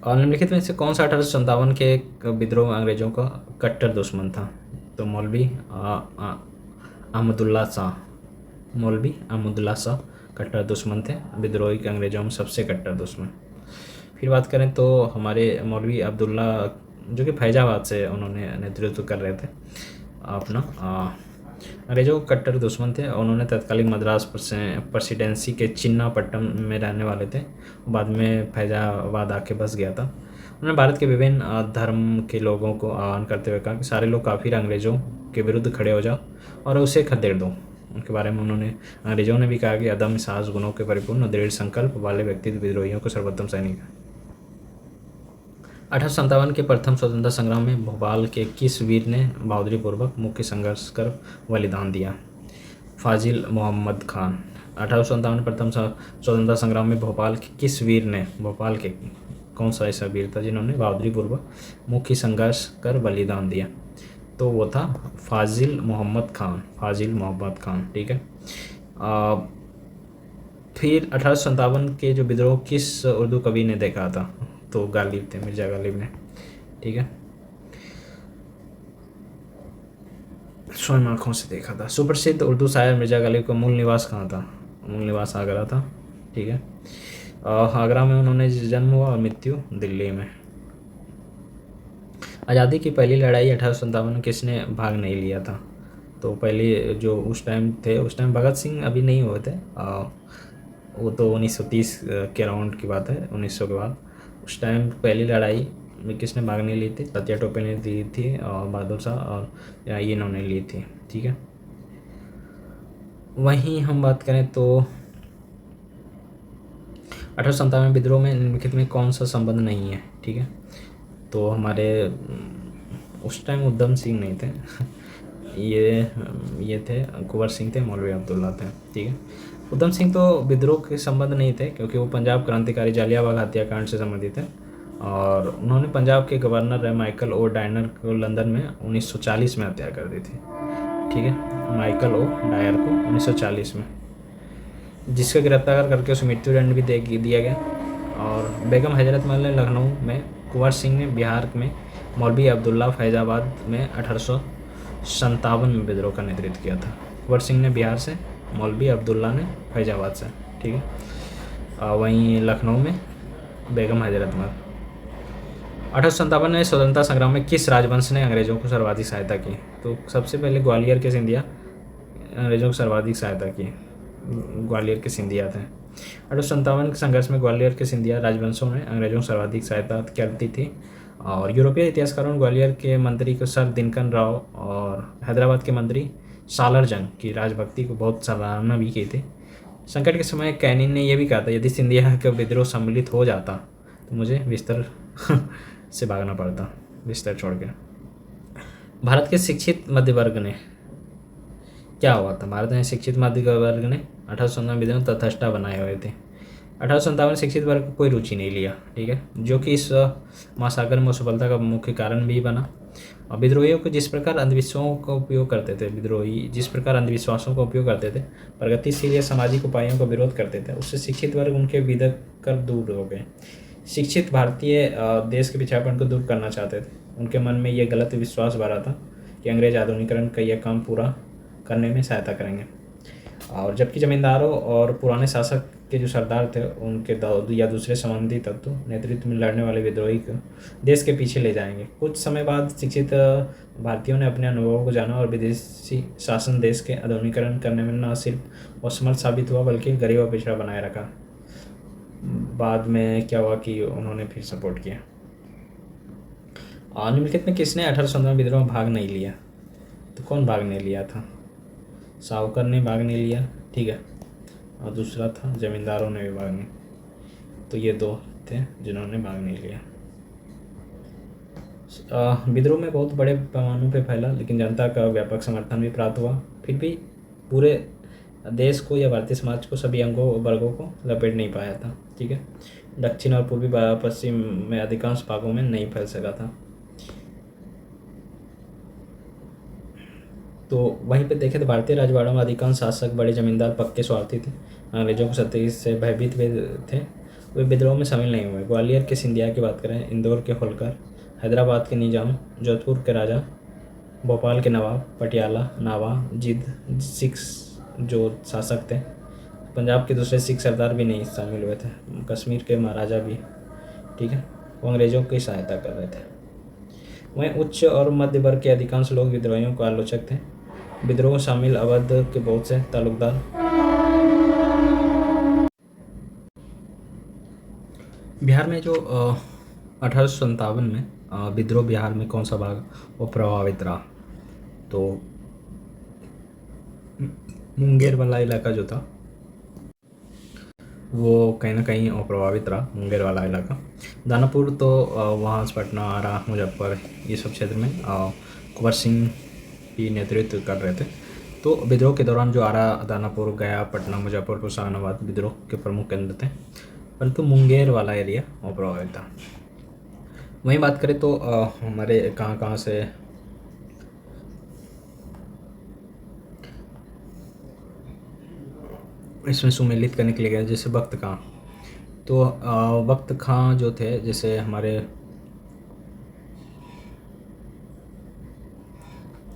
और निम्नलिखित में से कौन सा 1857 के विद्रोह अंग्रेज़ों का कट्टर दुश्मन था? तो मौलवी अहमदुल्ला शाह, मौलवी अहमदुल्ला शाह कट्टर दुश्मन थे, विद्रोही के अंग्रेज़ों में सबसे कट्टर दुश्मन। फिर बात करें तो हमारे मौलवी अब्दुल्ला, जो कि फैजाबाद से उन्होंने नेतृत्व कर रहे थे अपना, अंग्रेज़ों के कट्टर दुश्मन थे। उन्होंने तत्कालीन मद्रास प्रेसिडेंसी के चिन्नापट्टम में रहने वाले थे, बाद में फैजाबाद आके बस गया था। उन्होंने भारत के विभिन्न धर्म के लोगों को आह्वान करते हुए कहा कि सारे लोग काफिर अंग्रेज़ों के विरुद्ध खड़े हो जाओ और उसे खदेड़ दो। उनके बारे में उन्होंने अंग्रेज़ों ने भी कहा कि अदम्य साहस गुणों के परिपूर्ण दृढ़ संकल्प वाले व्यक्ति विद्रोहियों को सर्वोत्तम सैनिक है। 1857 के प्रथम स्वतंत्रता संग्राम में भोपाल के किस वीर ने बहादुरी पूर्वक मुख्य संघर्ष कर बलिदान दिया? फाजिल मोहम्मद खान। 1857 प्रथम स्वतंत्रता संग्राम में भोपाल के किस वीर ने, भोपाल के कौन सा ऐसा वीर था जिन्होंने बहादुरी पूर्वक मुख्य संघर्ष कर बलिदान दिया? तो वो था फाजिल मोहम्मद खान, फाजिल मोहम्मद खान, ठीक है। फिर 1857 के जो विद्रोह किस उर्दू कवि ने देखा था? तो गालिब थे, मिर्जा गालिब ने, ठीक है। स्वयं आँखों से देखा था। सुप्रसिद्ध उर्दू शायर मिर्जा गालिब का मूल निवास कहाँ था? मूल निवास आगरा था, ठीक है। आगरा में उन्होंने जन्म हुआ और मृत्यु दिल्ली में। आज़ादी की पहली लड़ाई 1857 में किसने भाग नहीं लिया था? तो पहले जो उस टाइम थे, उस टाइम भगत सिंह अभी नहीं हुए थे, वो तो 1930 के अराउंड की बात है, 1900 के बाद। उस टाइम पहली लड़ाई में किसने भाग नहीं ली थी? तात्या टोपे ने दी थी, और बहादुर शाह और ये इन्होंने ली थी, ठीक है। वहीं हम बात करें तो 1857 विद्रोह में निम्नलिखित में कौन सा संबंध नहीं है, ठीक है। तो हमारे उस टाइम उधम सिंह नहीं थे, ये थे कुंवर सिंह थे, मौलवी अब्दुल्ला थे, ठीक है। उधम सिंह तो विद्रोह के संबंध नहीं थे, क्योंकि वो पंजाब क्रांतिकारी जालियांवाला हत्याकांड से संबंधित है, और उन्होंने पंजाब के गवर्नर माइकल ओ डायर को लंदन में 1940 में हत्या कर दी थी, ठीक है। माइकल ओ डायर को 1940 में, जिसका गिरफ्तार करके उसे मृत्युदंड भी दिया गया। और बेगम हजरत महल ने लखनऊ में, कुंवर सिंह ने बिहार में, मौलवी अब्दुल्ला फैजाबाद में 1857 में विद्रोह का नेतृत्व किया था। कुंवर सिंह ने बिहार से, मौलवी अब्दुल्ला ने फैजाबाद से, ठीक है। वहीं लखनऊ में बेगम हजरत महल। 1857 में स्वतंत्रता संग्राम में किस राजवंश ने अंग्रेज़ों को सर्वाधिक सहायता की? तो सबसे पहले ग्वालियर के सिंधिया अंग्रेज़ों को सर्वाधिक सहायता की, ग्वालियर के सिंधिया थे। 1857 के संघर्ष में ग्वालियर के सिंधिया राजवंशों ने अंग्रेज़ों को सर्वाधिक सहायता करती थी। और यूरोपीय इतिहासकारों ने ग्वालियर के मंत्री को सर दिनकन राव और हैदराबाद के मंत्री सालर जंग की राजभक्ति को बहुत सराहना भी की थी। संकट के समय कैनिन ने यह भी कहा था, यदि सिंधिया का विद्रोह सम्मिलित हो जाता तो मुझे बिस्तर से भागना पड़ता, बिस्तर छोड़ के। भारत के शिक्षित मध्य वर्ग ने क्या हुआ था? भारत में शिक्षित मध्य वर्ग ने 1857 विद्रोह में तथस्टा बनाए हुए थे। 1857 शिक्षित वर्ग को कोई रुचि नहीं लिया, ठीक है, जो कि इस महासागर में असफलता का मुख्य कारण भी बना। और विद्रोहियों को जिस प्रकार अंधविश्वासों का उपयोग करते थे, विद्रोही जिस प्रकार अंधविश्वासों का उपयोग करते थे, प्रगतिशील या सामाजिक उपायों का विरोध करते थे, उससे शिक्षित वर्ग उनके विदक कर दूर हो गए। शिक्षित भारतीय देश के पिछड़ापन को दूर करना चाहते थे। उनके मन में यह गलत विश्वास भरा था कि अंग्रेज आधुनिकीकरण का यह काम पूरा करने में सहायता करेंगे, और जबकि जमींदारों और पुराने शासक के जो सरदार थे उनके या दूसरे संबंधी तत्व नेतृत्व में लड़ने वाले विद्रोही को देश के पीछे ले जाएंगे। कुछ समय बाद शिक्षित भारतीयों ने अपने अनुभवों को जाना और विदेशी शासन देश के आधुनिकीकरण करने में न सिर्फ असमर्थ साबित हुआ बल्कि गरीब और पिछड़ा बनाए रखा। बाद में क्या हुआ कि उन्होंने फिर सपोर्ट किया। निम्नलिखित में किसने 1815 विद्रोह में भाग नहीं लिया? तो कौन भाग नहीं लिया था? सावरकर ने भाग नहीं लिया, ठीक है, और दूसरा था जमींदारों ने भी भाग नहीं। तो ये दो थे जिन्होंने भाग नहीं लिया। विद्रोह में बहुत बड़े पैमाने पे फैला, लेकिन जनता का व्यापक समर्थन भी प्राप्त हुआ। फिर भी पूरे देश को या भारतीय समाज को सभी अंगों वर्गों को लपेट नहीं पाया था, ठीक है। दक्षिण और पूर्वी पश्चिम में अधिकांश भागों में नहीं फैल सका था। तो वहीं पे देखें तो भारतीय राजवाड़ों में अधिकांश शासक बड़े जमींदार पक्के स्वार्थी थे। अंग्रेजों को सत्ता से भयभीत थे, वे विद्रोह में शामिल नहीं हुए। ग्वालियर के सिंधिया की बात करें, इंदौर के होलकर, हैदराबाद के निजाम, जोधपुर के राजा, भोपाल के नवाब, पटियाला नवाजिद सिख जो शासक थे, पंजाब के दूसरे सिख सरदार भी नहीं शामिल हुए थे, कश्मीर के महाराजा भी, ठीक है, वो अंग्रेज़ों की सहायता कर रहे थे। वहीं उच्च और मध्य वर्ग के अधिकांश लोग विद्रोहियों को आलोचक थे। विद्रोह शामिल अवध के बहुत से तालुकदार बिहार में जो 1857 में विद्रोह, बिहार में कौन सा भाग वो प्रभावित रहा? तो मुंगेर वाला इलाका जो था वो कहीं ना कहीं प्रभावित रहा, मुंगेर वाला इलाका। दानापुर तो वहाँ से पटना, आरा, मुजफ्फर ये सब क्षेत्र में कुंवर सिंह ही नेतृत्व कर रहे थे। तो विद्रोह के दौरान जो आरा, दानापुर, गया, पटना, मुजफ्फरपुर, शाहनवाज विद्रोह के प्रमुख केंद्र थे, परंतु मुंगेर वाला एरिया प्रभावित था। वहीं बात करें तो हमारे कहाँ से इसमें सुमेलित करने के लिए गया, जैसे वक्त खां। तो वक्त खां जो थे, जैसे हमारे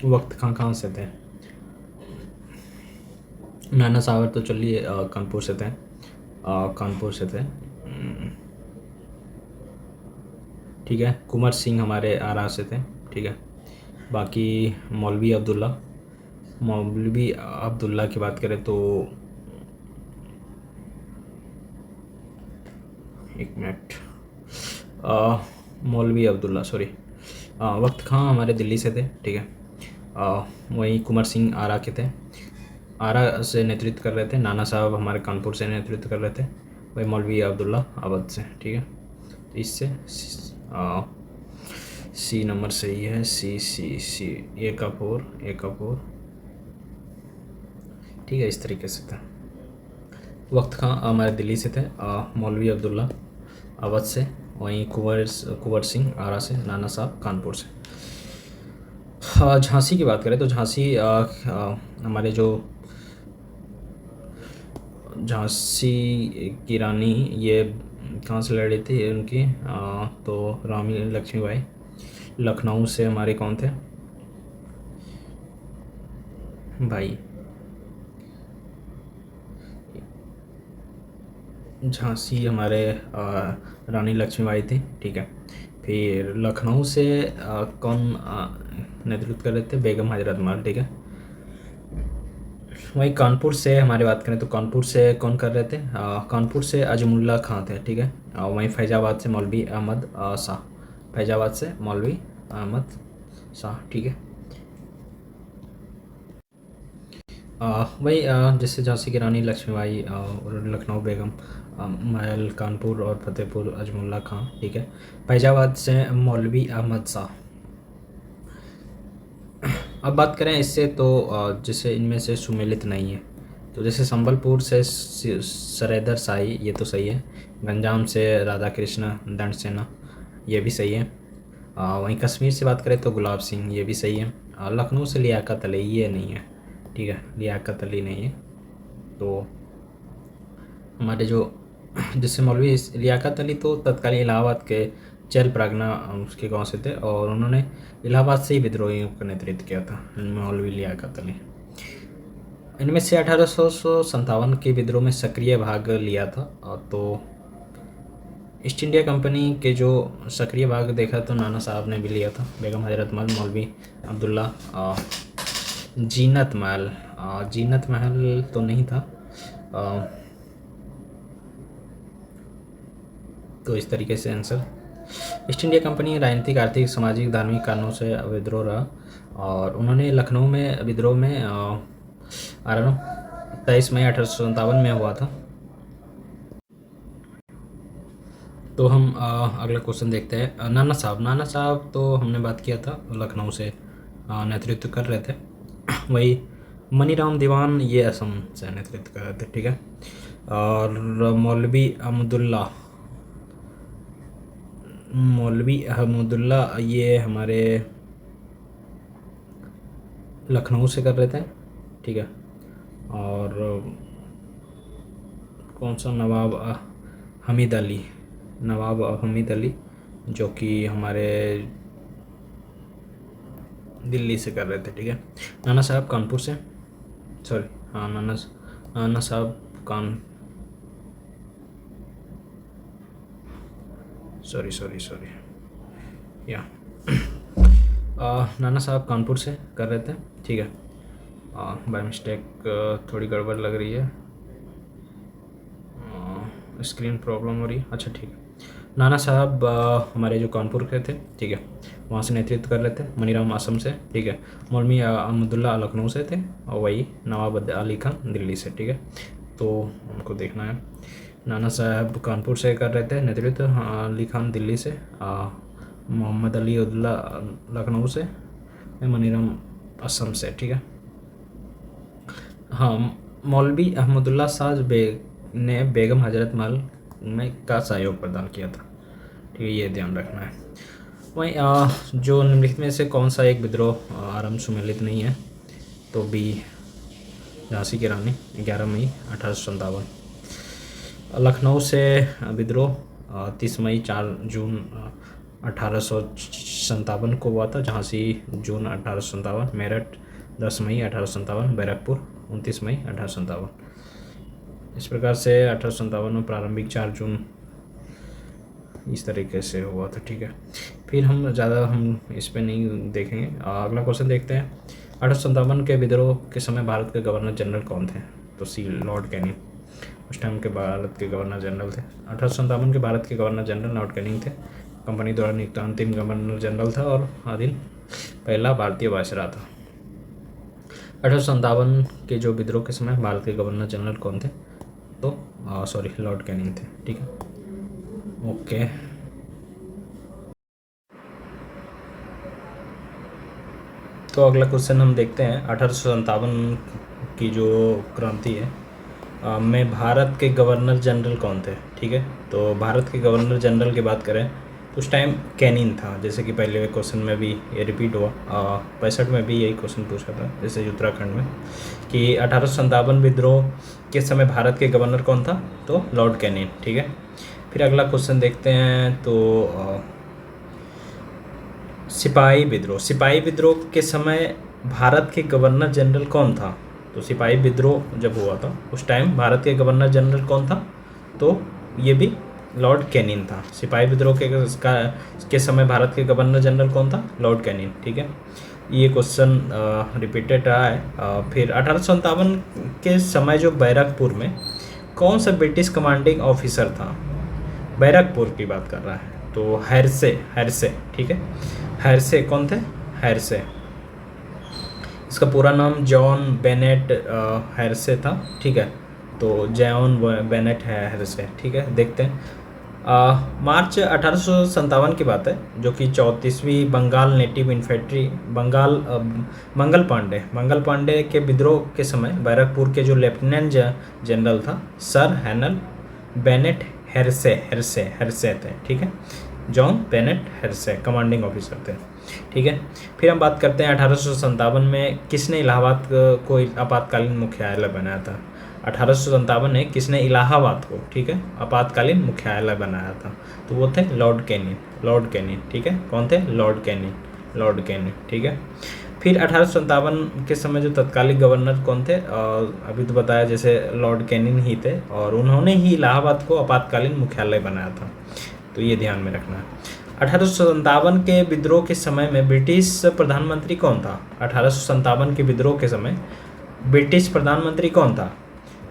वक्त खां कहाँ से थे? नाना सावर तो चलिए कानपुर से थे, कानपुर से थे, ठीक है। कुंवर सिंह हमारे आरा से थे, ठीक है। बाकी मौलवी अब्दुल्ला की बात करें तो एक मिनट, मौलवी अब्दुल्ला, सॉरी, वक्त खां हमारे दिल्ली से थे, ठीक है। वहीं कुंवर सिंह आरा के थे, आरा से नेतृत्व कर रहे थे। नाना साहब हमारे कानपुर से नेतृत्व कर रहे थे। वही मौलवी अब्दुल्ला अवध से, ठीक है। तो इससे सी नंबर सही है, सी सी सी ए का 4, ठीक है। इस तरीके से था। वक्त खां हमारे दिल्ली से थे, मौलवी अब्दुल्ला अवध से, वहीं कुंवर सिंह आरा से, नाना साहब कानपुर से। झांसी की बात करें तो झांसी हमारे जो झांसी की रानी, ये कहाँ से लड़ रही थी उनकी, तो रानी लक्ष्मीबाई। लखनऊ से हमारे कौन थे भाई? झांसी हमारे रानी लक्ष्मीबाई थी, ठीक है। फिर लखनऊ से कौन नेतृत्व कर रहे थे? बेगम हजरत महल, ठीक है। वहीं कानपुर से हमारी बात करें तो कानपुर से कौन कर रहे थे? कानपुर से अजमुल्ला खां थे, ठीक है। वहीं फैजाबाद से मौलवी अहमद शाह, फैजाबाद से मौलवी अहमद शाह, ठीक है। वही जैसे झांसी की रानी लक्ष्मीबाई और लखनऊ बेगम महल, कानपुर और फतेहपुर अजमुल्ला खां, ठीक है। फैजाबाद से मौलवी अहमद शाह। अब बात करें इससे तो जैसे इनमें से सुमेलित नहीं है, तो जैसे संबलपुर से सरेदर शाही, ये तो सही है। गंजाम से राधा कृष्ण दंड सेना, ये भी सही है। वहीं कश्मीर से बात करें तो गुलाब सिंह, ये भी सही है। लखनऊ से लियाकत अली, ये नहीं है, ठीक है, लियाकत अली नहीं है। तो हमारे जो जैसे मौलवी लियाकत अली तो तत्कालीन इलाहाबाद के चैल प्रगना उसके गांव से थे, और उन्होंने इलाहाबाद से ही विद्रोहियों का नेतृत्व किया था, मौलवी लियाकत अली। इनमें से 1857 के विद्रोह में सक्रिय भाग लिया था। तो ईस्ट इंडिया कंपनी के जो सक्रिय भाग देखा तो नाना साहब ने भी लिया था, बेगम हजरत महल, मौलवी अब्दुल्ला, जीनत महल तो नहीं था। तो इस तरीके से आंसर ईस्ट इंडिया कंपनी राजनीतिक, आर्थिक, सामाजिक, धार्मिक कारणों से विद्रोह रहा और उन्होंने लखनऊ में विद्रोह में 23 मई 1857 में हुआ था। तो हम अगला क्वेश्चन देखते हैं। नाना साहब तो हमने बात किया था, लखनऊ से नेतृत्व कर रहे थे। वही मनीराम दीवान ये असम से नेतृत्व कर रहे थे, ठीक है। और मौलवी अहमदुल्ला ये हमारे लखनऊ से कर रहे थे, ठीक है। और कौन सा नवाब हमीद अली जो कि हमारे दिल्ली से कर रहे थे, ठीक है। नाना साहब कानपुर से, नाना साहब नाना साहब कानपुर से कर रहे थे, ठीक है। बाय मिस्टेक थोड़ी गड़बड़ लग रही है, स्क्रीन प्रॉब्लम हो रही है। अच्छा, ठीक है। नाना साहब हमारे जो कानपुर के थे, ठीक है, वहाँ से नेतृत्व कर रहे थे। मनीराम असम से, ठीक है। मौलवी अहमदुल्ला लखनऊ से थे और वही नवाब अली खान दिल्ली से, ठीक है। तो उनको देखना है। नाना साहब कानपुर से कर रहे थे नेतृत्व, अली खान दिल्ली से, मोहम्मद अली उद्दुल्ला लखनऊ से, मनीराम असम से, ठीक है। हाँ, मौलवी अहमदुल्ला शाह ने बेगम हजरत महल में का सहयोग प्रदान किया था, ठीक है, ये ध्यान रखना है। वहीं जो निम्नलिखित में से कौन सा एक विद्रोह आरंभ सुमेलित नहीं है, तो बी झांसी की रानी 11 मई 1857। लखनऊ से विद्रोह 30 मई 4 जून 1857 को हुआ था। झांसी जून 1857, मेरठ 10 मई 1857, बैरकपुर 29 मई 1857। इस प्रकार से 1857 में प्रारंभिक 4 जून इस तरीके से हुआ था, ठीक है। फिर हम इस पे नहीं देखेंगे। अगला क्वेश्चन देखते हैं। 1857 के विद्रोह के समय भारत के गवर्नर जनरल कौन थे, तो सी लॉर्ड कैनिंग उस टाइम के भारत के गवर्नर जनरल थे। 1857 के भारत के गवर्नर जनरल लॉर्ड कैनिंग थे। कंपनी द्वारा नियुक्त अंतिम गवर्नर जनरल था और आदिन पहला भारतीय वायसराय था। 1857 के जो विद्रोह के समय भारत के गवर्नर जनरल कौन थे, तो लॉर्ड कैनिंग थे, ठीक है। ओके, तो अगला क्वेश्चन हम देखते हैं। 1857 की जो क्रांति है में भारत के गवर्नर जनरल कौन थे, ठीक है। तो भारत के गवर्नर जनरल की बात करें तो उस टाइम कैनिंग था, जैसे कि पहले क्वेश्चन में भी ये रिपीट हुआ। 65 में भी यही क्वेश्चन पूछा था, जैसे उत्तराखंड में, कि 1857 विद्रोह के समय भारत के गवर्नर कौन था, तो लॉर्ड कैनिंग, ठीक है। फिर अगला क्वेश्चन देखते हैं। तो सिपाही विद्रोह के समय भारत के गवर्नर जनरल कौन था, तो सिपाही विद्रोह जब हुआ था उस टाइम भारत के गवर्नर जनरल कौन था, तो ये भी लॉर्ड कैनिंग था। सिपाही विद्रोह के समय भारत के गवर्नर जनरल कौन था, लॉर्ड कैनिंग, ठीक है। ये क्वेश्चन रिपीटेड रहा है। फिर 1857 के समय जो बैरकपुर में कौन सा ब्रिटिश कमांडिंग ऑफिसर था, बैरकपुर की बात कर रहा है, तो हैरसे, ठीक है। हैरसे कौन थे, हैरसे, इसका पूरा नाम जॉन बेनेट हैरसे था, ठीक है। तो जॉन बेनेट हैरसे, ठीक है। देखते हैं। मार्च 1857 की बात है, जो कि 34वीं बंगाल नेटिव इन्फेंट्री मंगल पांडे के विद्रोह के समय बैरकपुर के जो लेफ्टिनेंट जनरल था सर हैनल बेनेट हैरसे थे, ठीक है। जॉन बेनेट हैरसे कमांडिंग ऑफिसर थे, ठीक है। फिर हम बात करते हैं 1857 में किसने इलाहाबाद को आपातकालीन मुख्यालय बनाया था। 1857 में किसने इलाहाबाद को, ठीक है, आपातकालीन मुख्यालय बनाया था, तो वो थे लॉर्ड कैनिंग, ठीक है। कौन थे, लॉर्ड कैनिंग, ठीक है। फिर 1857 के समय जो तत्कालिक गवर्नर कौन थे, अभी तो बताया जैसे लॉर्ड कैनिंग ही थे, और उन्होंने ही इलाहाबाद को आपातकालीन मुख्यालय बनाया था, तो ये ध्यान में रखना है। 1857 के विद्रोह के समय में ब्रिटिश प्रधानमंत्री कौन था। 1857 के विद्रोह के समय ब्रिटिश प्रधानमंत्री कौन था,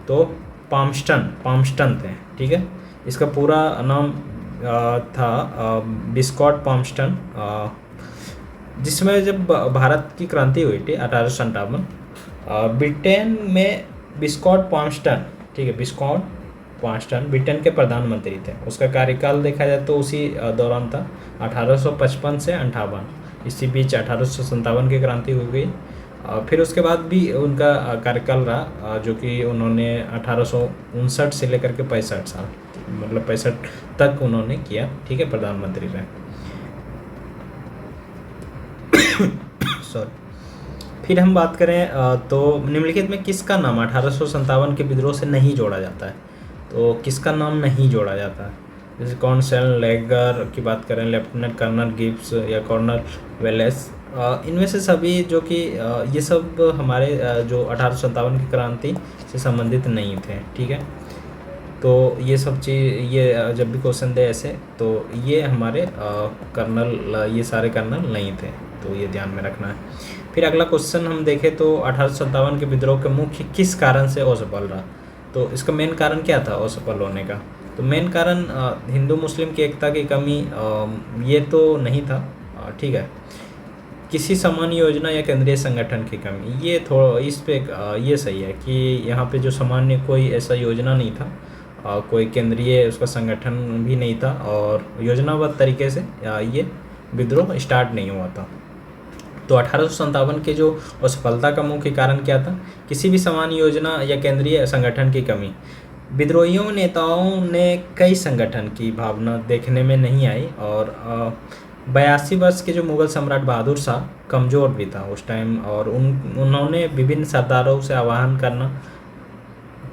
तो पाम्स्टन थे, ठीक है। इसका पूरा नाम था बिस्कॉट पॉम्स्टन, जिसमें जब भारत की क्रांति हुई थी 1857, ब्रिटेन में बिस्कॉट पॉम्स्टन, ठीक है, बिस्कॉट पॉम्स्टन ब्रिटेन के प्रधानमंत्री थे। उसका कार्यकाल देखा जाए तो उसी दौरान था, 1855 से 58, इसी बीच 1857 की क्रांति हो गई। फिर उसके बाद भी उनका कार्यकाल रहा, जो कि उन्होंने 1859 से लेकर के 65 साल, मतलब 65 तक उन्होंने किया, ठीक है, प्रधानमंत्री रहे। सॉरी। फिर हम बात करें तो निम्नलिखित में किसका नाम 1857 के विद्रोह से नहीं जोड़ा जाता है? तो किसका नाम नहीं जोड़ा जाता है? जैसे कॉर्नवालिस की बात करें, लेफ्टिनेंट कर्नल गिब्स या कर्नल वेलेस, इनमें से सभी जो कि ये सब हमारे जो 1857 की क्रांति से संबंधित नहीं थे, ठीक है। तो ये सब चीज़, ये जब भी क्वेश्चन दे ऐसे, तो ये हमारे कर्नल, ये सारे कर्नल नहीं थे, तो ये ध्यान में रखना है। फिर अगला क्वेश्चन हम देखें तो 1857 के विद्रोह के मुख्य किस कारण से असफल रहा? तो इसका मेन कारण क्या था असफल होने का? तो मेन कारण हिंदू मुस्लिम की एकता की कमी, ये तो नहीं था, ठीक है। किसी सामान्य योजना या केंद्रीय संगठन की कमी, ये थोड़ा इस पे ये सही है कि यहाँ पे जो सामान्य कोई ऐसा योजना नहीं था, कोई केंद्रीय उसका संगठन भी नहीं था, और योजनाबद्ध तरीके से ये विद्रोह स्टार्ट नहीं हुआ था। तो 1857 के जो असफलता का मुख्य कारण क्या था? किसी भी सामान्य योजना या केंद्रीय संगठन की कमी। विद्रोहियों नेताओं ने कई संगठन की भावना देखने में नहीं आई, और 82 वर्ष के जो मुगल सम्राट बहादुर शाह कमज़ोर भी था उस टाइम, और उन्होंने विभिन्न सरदारों से आह्वान करना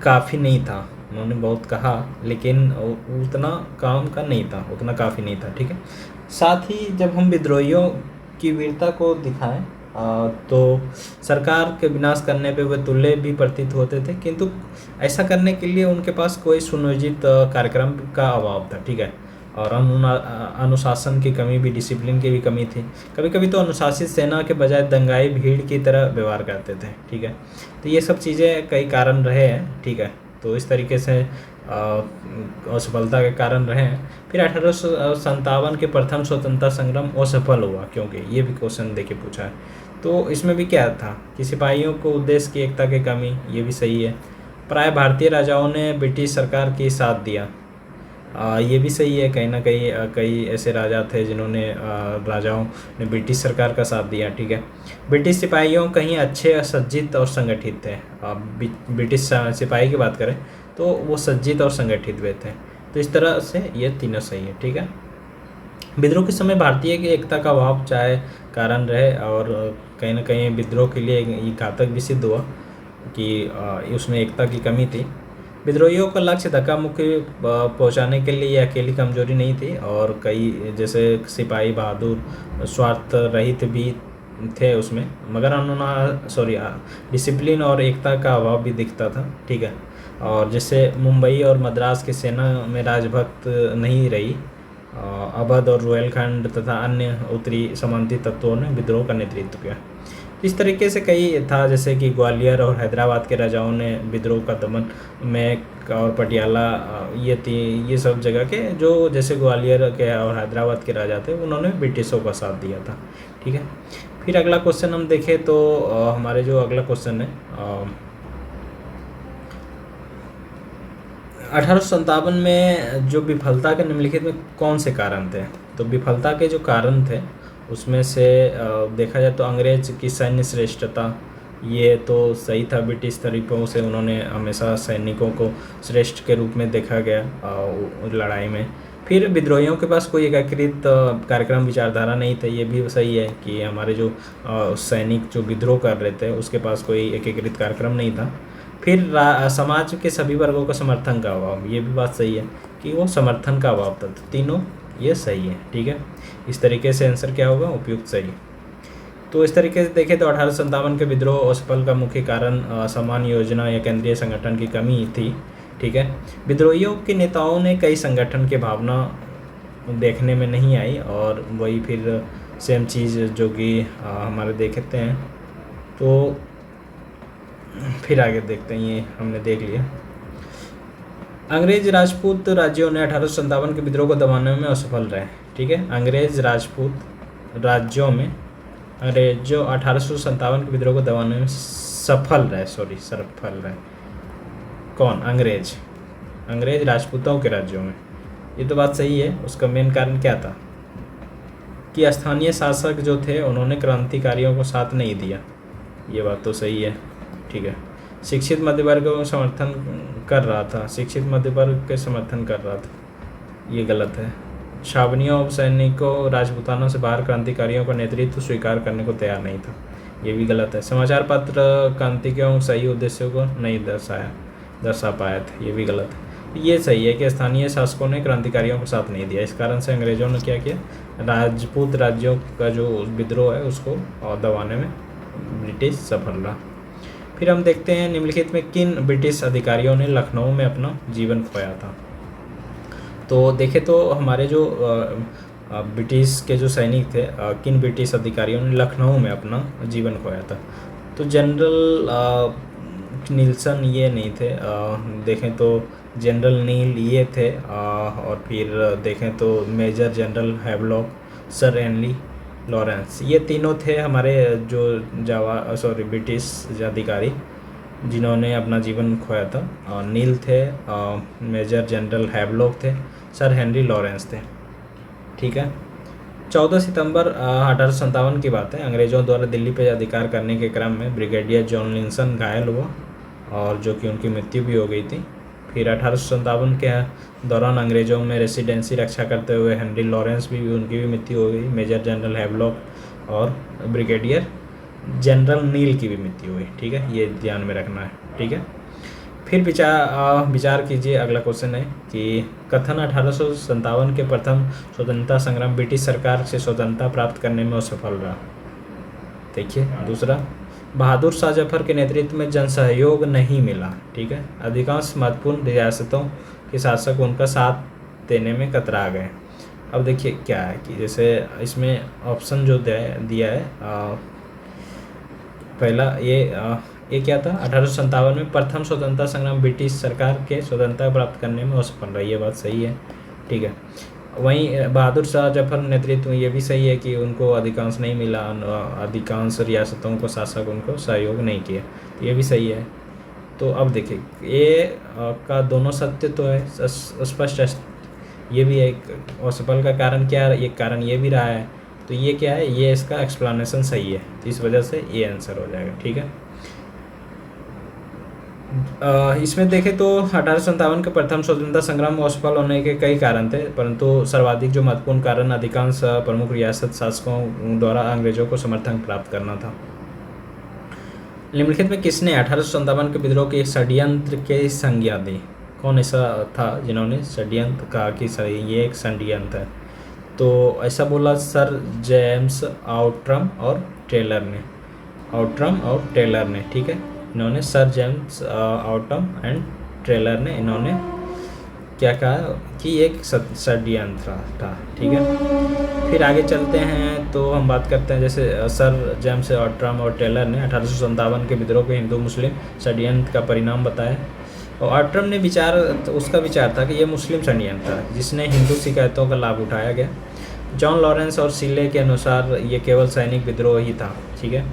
काफ़ी नहीं था। उन्होंने बहुत कहा, लेकिन उतना काम का नहीं था, उतना काफ़ी नहीं था, ठीक है। साथ ही जब हम विद्रोहियों की वीरता को दिखाएं तो सरकार के विनाश करने पे वे तुल्य भी प्रतीत होते थे, किंतु ऐसा करने के लिए उनके पास कोई सुनियोजित कार्यक्रम का अभाव था, ठीक है। और अनुशासन की कमी भी, डिसिप्लिन की भी कमी थी। कभी कभी तो अनुशासित सेना के बजाय दंगाई भीड़ की तरह व्यवहार करते थे, ठीक है। तो ये सब चीज़ें कई कारण रहे हैं, ठीक है। तो इस तरीके से असफलता के कारण रहे हैं। फिर 1857 के प्रथम स्वतंत्रता संग्राम असफल हुआ, क्योंकि ये भी क्वेश्चन देके पूछा है। तो इसमें भी क्या था कि सिपाहियों को उद्देश्य की एकता की कमी, ये भी सही है। प्राय भारतीय राजाओं ने ब्रिटिश सरकार की साथ दिया, ये भी सही है। कहीं ना कहीं कई ऐसे राजा थे जिन्होंने राजाओं ने ब्रिटिश सरकार का साथ दिया, ठीक है। ब्रिटिश सिपाहियों कहीं अच्छे, सज्जित और संगठित थे। ब्रिटिश सिपाही की बात करें तो वो सज्जित और संगठित हुए थे। तो इस तरह से ये तीनों सही है, ठीक है। विद्रोह के समय भारतीय की एकता का अभाव चाहे कारण रहे, और कहीं ना कहीं विद्रोह के लिए ये घातक भी सिद्ध हुआ कि उसमें एकता की कमी थी। विद्रोहियों का लक्ष्य धक्का मुक्की पहुँचाने के लिए ये अकेली कमजोरी नहीं थी, और कई जैसे सिपाही बहादुर स्वार्थ रहित भी थे उसमें, मगर डिसिप्लिन और एकता का अभाव भी दिखता था, ठीक है। और जैसे मुंबई और मद्रास की सेना में राजभक्त नहीं रही, अवध और रोहिलखंड तथा अन्य उत्तरी सामंती तत्वों ने विद्रोह का नेतृत्व किया। इस तरीके से कई था, जैसे कि ग्वालियर और हैदराबाद के राजाओं ने विद्रोह का दमन में, और पटियाला, ये सब जगह के जो जैसे ग्वालियर के और हैदराबाद के राजा थे, उन्होंने ब्रिटिशों का साथ दिया था, ठीक है। फिर अगला क्वेश्चन हम देखें तो हमारे जो अगला क्वेश्चन है 1857 में जो विफलता के निम्नलिखित में कौन से कारण थे? तो विफलता के जो कारण थे उसमें से देखा जाए तो अंग्रेज की सैन्य श्रेष्ठता, ये तो सही था। ब्रिटिश तरीकों से उन्होंने हमेशा सैनिकों को श्रेष्ठ के रूप में देखा गया लड़ाई में। फिर विद्रोहियों के पास कोई एकीकृत कार्यक्रम विचारधारा नहीं थे, ये भी सही है कि हमारे जो सैनिक जो विद्रोह कर रहे थे उसके पास कोई एकीकृत कार्यक्रम नहीं था। फिर समाज के सभी वर्गों का समर्थन का अभाव, ये भी बात सही है कि वो समर्थन का अभाव था। तो तीनों ये सही है, ठीक है। इस तरीके से आंसर क्या होगा? उपयुक्त सही। तो इस तरीके से देखें तो 1857 के विद्रोह असफल का मुख्य कारण समान योजना या केंद्रीय संगठन की कमी थी, ठीक है। विद्रोहियों के नेताओं ने कई संगठन की भावना देखने में नहीं आई, और वही फिर सेम चीज़ जो कि हमारे देखते हैं। तो फिर आगे देखते हैं, ये हमने देख लिया। अंग्रेज राजपूत राज्यों ने 1857 के विद्रोह को दबाने में असफल रहे। ठीक है, अंग्रेज राजपूत राज्यों में अंग्रेजों 1857 के विद्रोह को दबाने में सफल रहे। कौन? अंग्रेज राजपूतों के राज्यों में। ये तो बात सही है। उसका मेन कारण क्या था कि स्थानीय शासक जो थे उन्होंने क्रांतिकारियों को साथ नहीं दिया। ये बात तो सही है। ठीक है, शिक्षित मध्यवर्ग को समर्थन कर रहा था, ये गलत है। छावनियों सैनिकों राजपूतानों से बाहर क्रांतिकारियों का नेतृत्व स्वीकार करने को तैयार नहीं था, ये भी गलत है। समाचार पत्र क्रांतिकारियों के सही उद्देश्यों को नहीं दर्शा पाए थे, ये भी गलत है। ये सही है कि स्थानीय शासकों ने क्रांतिकारियों को साथ नहीं दिया, इस कारण से अंग्रेजों ने क्या किया, राजपूत राज्यों का जो विद्रोह है उसको दबाने में ब्रिटिश सफल रहा। फिर हम देखते हैं निम्नलिखित में किन ब्रिटिश अधिकारियों ने लखनऊ में अपना जीवन खोया था। तो देखें तो हमारे जो ब्रिटिश के जो सैनिक थे, किन ब्रिटिश अधिकारियों ने लखनऊ में अपना जीवन खोया था। तो जनरल नील्सन ये नहीं थे, देखें तो जनरल नील ये थे, और फिर देखें तो major general Havelock, sir Henry Lawrence, ये तीनों थे हमारे जो ब्रिटिश अधिकारी जिन्होंने अपना जीवन खोया था। नील थे, मेजर जनरल हैवलॉक थे, सर हेनरी लॉरेंस थे। ठीक है, 14 सितंबर 1857 की बात है। अंग्रेज़ों द्वारा दिल्ली पर अधिकार करने के क्रम में ब्रिगेडियर जॉन लिंसन घायल हुआ और जो कि उनकी मृत्यु भी हो गई थी। फिर 1857 के दौरान अंग्रेज़ों में रेसिडेंसी रक्षा करते हुए हेनरी लॉरेंस उनकी भी मृत्यु हो गई। मेजर जनरल हैवलॉक और ब्रिगेडियर जनरल नील की भी मृत्यु हुई। ठीक है, ये ध्यान में रखना है। ठीक है, फिर विचार कीजिए। अगला क्वेश्चन है कि कथन 1857 के प्रथम स्वतंत्रता संग्राम ब्रिटिश सरकार से स्वतंत्रता प्राप्त करने में असफल रहा। देखिए दूसरा, बहादुर शाह जफर के नेतृत्व में जनसहयोग नहीं मिला। ठीक है, अधिकांश महत्वपूर्ण रियासतों के शासक उनका साथ देने में कतरा गए। अब देखिए क्या है कि जैसे इसमें ऑप्शन जो दिया है, पहला ये क्या था, 1857 में प्रथम स्वतंत्रता संग्राम ब्रिटिश सरकार के स्वतंत्रता प्राप्त करने में असफल रहा, ये बात सही है। ठीक है, वहीं बहादुर शाह जफर नेतृत्व में ये भी सही है कि उनको अधिकांश नहीं मिला, अधिकांश रियासतों को शासक उनको सहयोग नहीं किया, तो ये भी सही है। तो अब देखिए ये का दोनों सत्य तो है, स्पष्ट, ये भी है। असफल का कारण क्या है, एक कारण ये भी रहा है, तो ये क्या है, ये इसका एक्सप्लेनेशन सही है, तो इस वजह से ये आंसर हो जाएगा। ठीक है, इसमें देखें तो 1857 के प्रथम स्वतंत्रता संग्राम में असफल होने के कई कारण थे, परंतु सर्वाधिक जो महत्वपूर्ण कारण अधिकांश प्रमुख रियासत शासकों द्वारा अंग्रेजों को समर्थन प्राप्त करना था। निम्नलिखित में किसने 1857 के विद्रोह के षड्यंत्र की संज्ञा दी? कौन ऐसा था जिन्होंने षड्यंत्र कहा कि ये एक षड्यंत्र है? तो ऐसा बोला सर जेम्स आउट्रम और टेलर ने। ठीक है, इन्होंने sir James Outram and Taylor ने इन्होंने क्या कहा कि एक षड्यंत्र था। ठीक है, फिर आगे चलते हैं तो हम बात करते हैं जैसे सर जेम्स आउटम और टेलर ने 1857 के विद्रोह को हिंदू मुस्लिम षड्यंत्र का परिणाम बताया। और आउटम ने उसका विचार था कि यह मुस्लिम षड्यंत्र था जिसने हिंदू शिकायतों का लाभ उठाया गया। जॉन लॉरेंस और सीले के अनुसार ये केवल सैनिक विद्रोह ही था। ठीक है,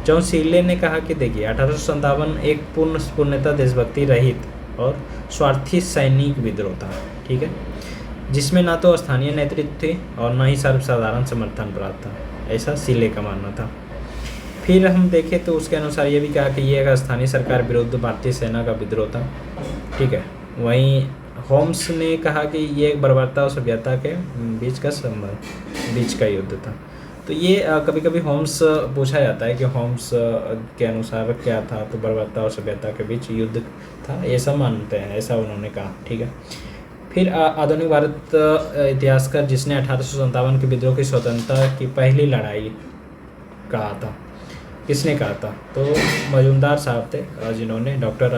जॉन सीले ने कहा कि देखिए 1857 एक पूर्णतः देशभक्ति रहित और स्वार्थी सैनिक विद्रोह था। ठीक है, जिसमें ना तो स्थानीय नेतृत्व थे और न ही सर्वसाधारण समर्थन प्राप्त था, ऐसा सीले का मानना था। फिर हम देखें तो उसके अनुसार ये भी कहा कि ये स्थानीय सरकार विरुद्ध भारतीय सेना का विद्रोह था। ठीक है, वहीं होम्स ने कहा कि ये एक बर्बरता और सभ्यता के बीच का युद्ध था। तो ये कभी कभी होम्स पूछा जाता है कि होम्स के अनुसार क्या था, तो बर्बरता और सभ्यता के बीच युद्ध था, ऐसा मानते हैं, ऐसा उन्होंने कहा। ठीक है, फिर आधुनिक भारत इतिहासकार जिसने 1857 के विद्रोह की स्वतंत्रता की पहली लड़ाई कहा था, किसने कहा था? तो मजूमदार साहब थे, जिन्होंने डॉक्टर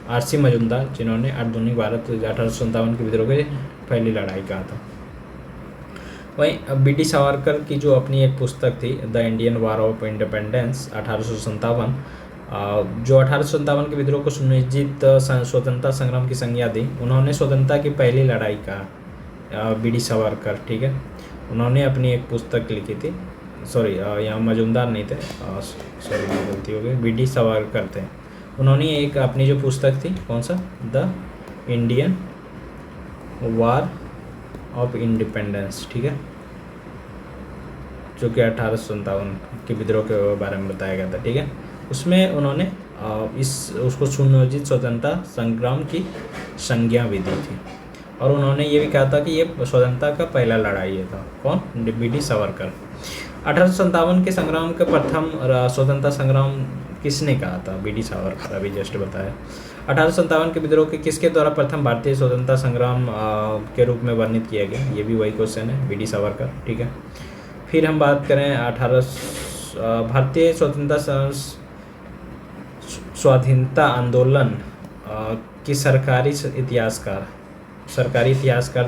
आर.सी. मजूमदार, जिन्होंने आधुनिक भारत 1857 के विद्रोह की पहली लड़ाई कहा था। वहीं बी.डी. सावरकर की जो अपनी एक पुस्तक थी the Indian war of independence 1857, जो 1857 के विद्रोह को सुनिश्चित स्वतंत्रता संग्राम की संज्ञा दी। उन्होंने स्वतंत्रता की पहली लड़ाई का बी.डी. सावरकर, ठीक है, उन्होंने अपनी एक पुस्तक लिखी थी, सॉरी यहाँ मजुमदार नहीं थे, सॉरी गलती हो गई, बी.डी. सावरकर थे। उन्होंने एक अपनी जो पुस्तक थी, कौन सा, the Indian war of independence, ठीक है, जो कि 1857 के विद्रोह के बारे में बताया गया था, ठीक है, उसमें उन्होंने उसको सुनियोजित स्वतंत्रता संग्राम की संज्ञा भी दी थी। और उन्होंने ये भी कहा था कि ये स्वतंत्रता का पहला लड़ाई ये था। कौन, बी.डी. सावरकर। 1857 के संग्राम का प्रथम स्वतंत्रता संग्राम किसने कहा था, बी.डी. सावरकर, अभी जस्ट बताया। 1857 के विद्रोह के किसके द्वारा प्रथम भारतीय स्वतंत्रता संग्राम के रूप में वर्णित किया गया, ये भी वही क्वेश्चन है, बी.डी. सावरकर, ठीक है। फिर हम बात करें भारतीय स्वाधीनता आंदोलन की सरकारी इतिहासकार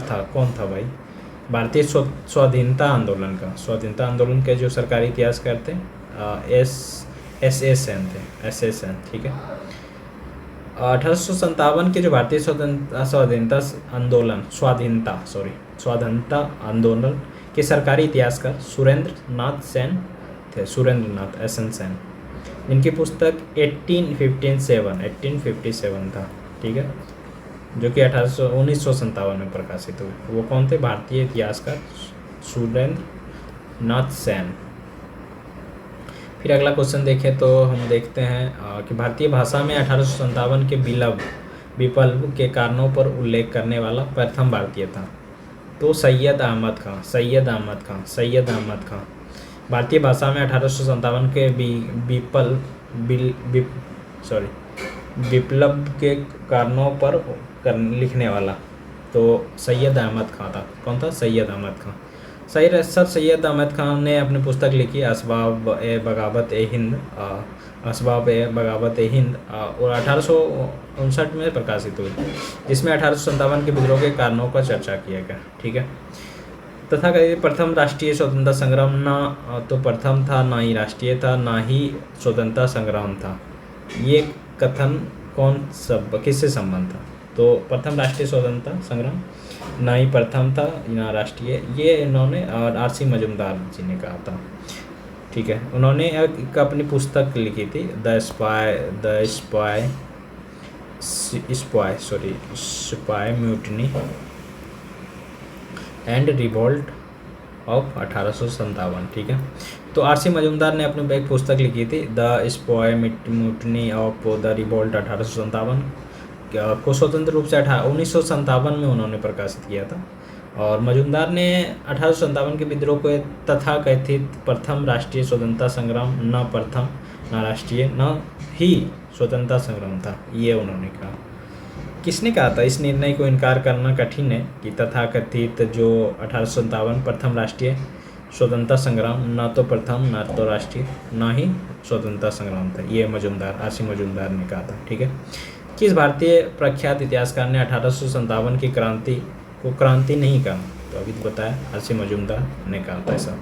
था, कौन था भाई, भारतीय स्वाधीनता आंदोलन के जो सरकारी इतिहासकार थे एस.एन. थे, एस.एन., ठीक है। 1857 के जो भारतीय स्वाधीनता आंदोलन के सरकारी इतिहासकार सुरेंद्रनाथ सेन थे, सुरेंद्रनाथ एस.एन. सेन, जिनकी पुस्तक 1857 था, ठीक है, जो कि 1957 में प्रकाशित हुई। वो कौन थे, भारतीय इतिहासकार सुरेंद्रनाथ सेन। फिर अगला क्वेश्चन देखें तो हम देखते हैं कि भारतीय भाषा में 1857 के विप्लव के कारणों पर उल्लेख करने वाला प्रथम भारतीय था, तो सैयद अहमद खां। भारतीय भाषा में 1857 के विप्लव के कारणों पर लिखने वाला, तो सैयद अहमद खां था। कौन था, सैयद अहमद खां। सर सैयद अहमद खान ने अपनी पुस्तक लिखी असबाब ए बगावत ए हिंद और 1859 में प्रकाशित हुई, जिसमें 1857 के विद्रोह के कारणों का चर्चा किया गया, ठीक है। तथा प्रथम राष्ट्रीय स्वतंत्रता संग्राम ना तो प्रथम था, ना ही राष्ट्रीय था, ना ही स्वतंत्रता संग्राम था। ये कथन किससे संबंध था, तो प्रथम राष्ट्रीय स्वतंत्रता संग्राम ना ही प्रथम था ना राष्ट्रीय, ये इन्होंने आर.सी. मजुमदार जी ने कहा था, ठीक है। उन्होंने एक अपनी पुस्तक लिखी थी, the spy mutiny and revolt of 1857, ठीक है। तो आर.सी. मजुमदार ने अपनी एक पुस्तक लिखी थी, the spy mutiny of the revolt 1857, को स्वतंत्र रूप से 1957 में उन्होंने प्रकाशित किया था। और मजुमदार ने 1857 के विद्रोह को तथा कथित प्रथम राष्ट्रीय स्वतंत्रता संग्राम न प्रथम न राष्ट्रीय न ही स्वतंत्रता संग्राम था, ये उन्होंने कहा। किसने कहा था, इस निर्णय को इनकार करना कठिन है कि तथा कथित जो 1857 प्रथम राष्ट्रीय स्वतंत्रता संग्राम न तो प्रथम न तो राष्ट्रीय न ही स्वतंत्रता संग्राम था, ये मजुमदार, आर.सी. मजुमदार ने कहा था, ठीक है। किस भारतीय प्रख्यात इतिहासकार ने 1857 की क्रांति को क्रांति नहीं कहा, तो अभी तो बताया, आर.सी. मजुमदार ने कहा था ऐसा।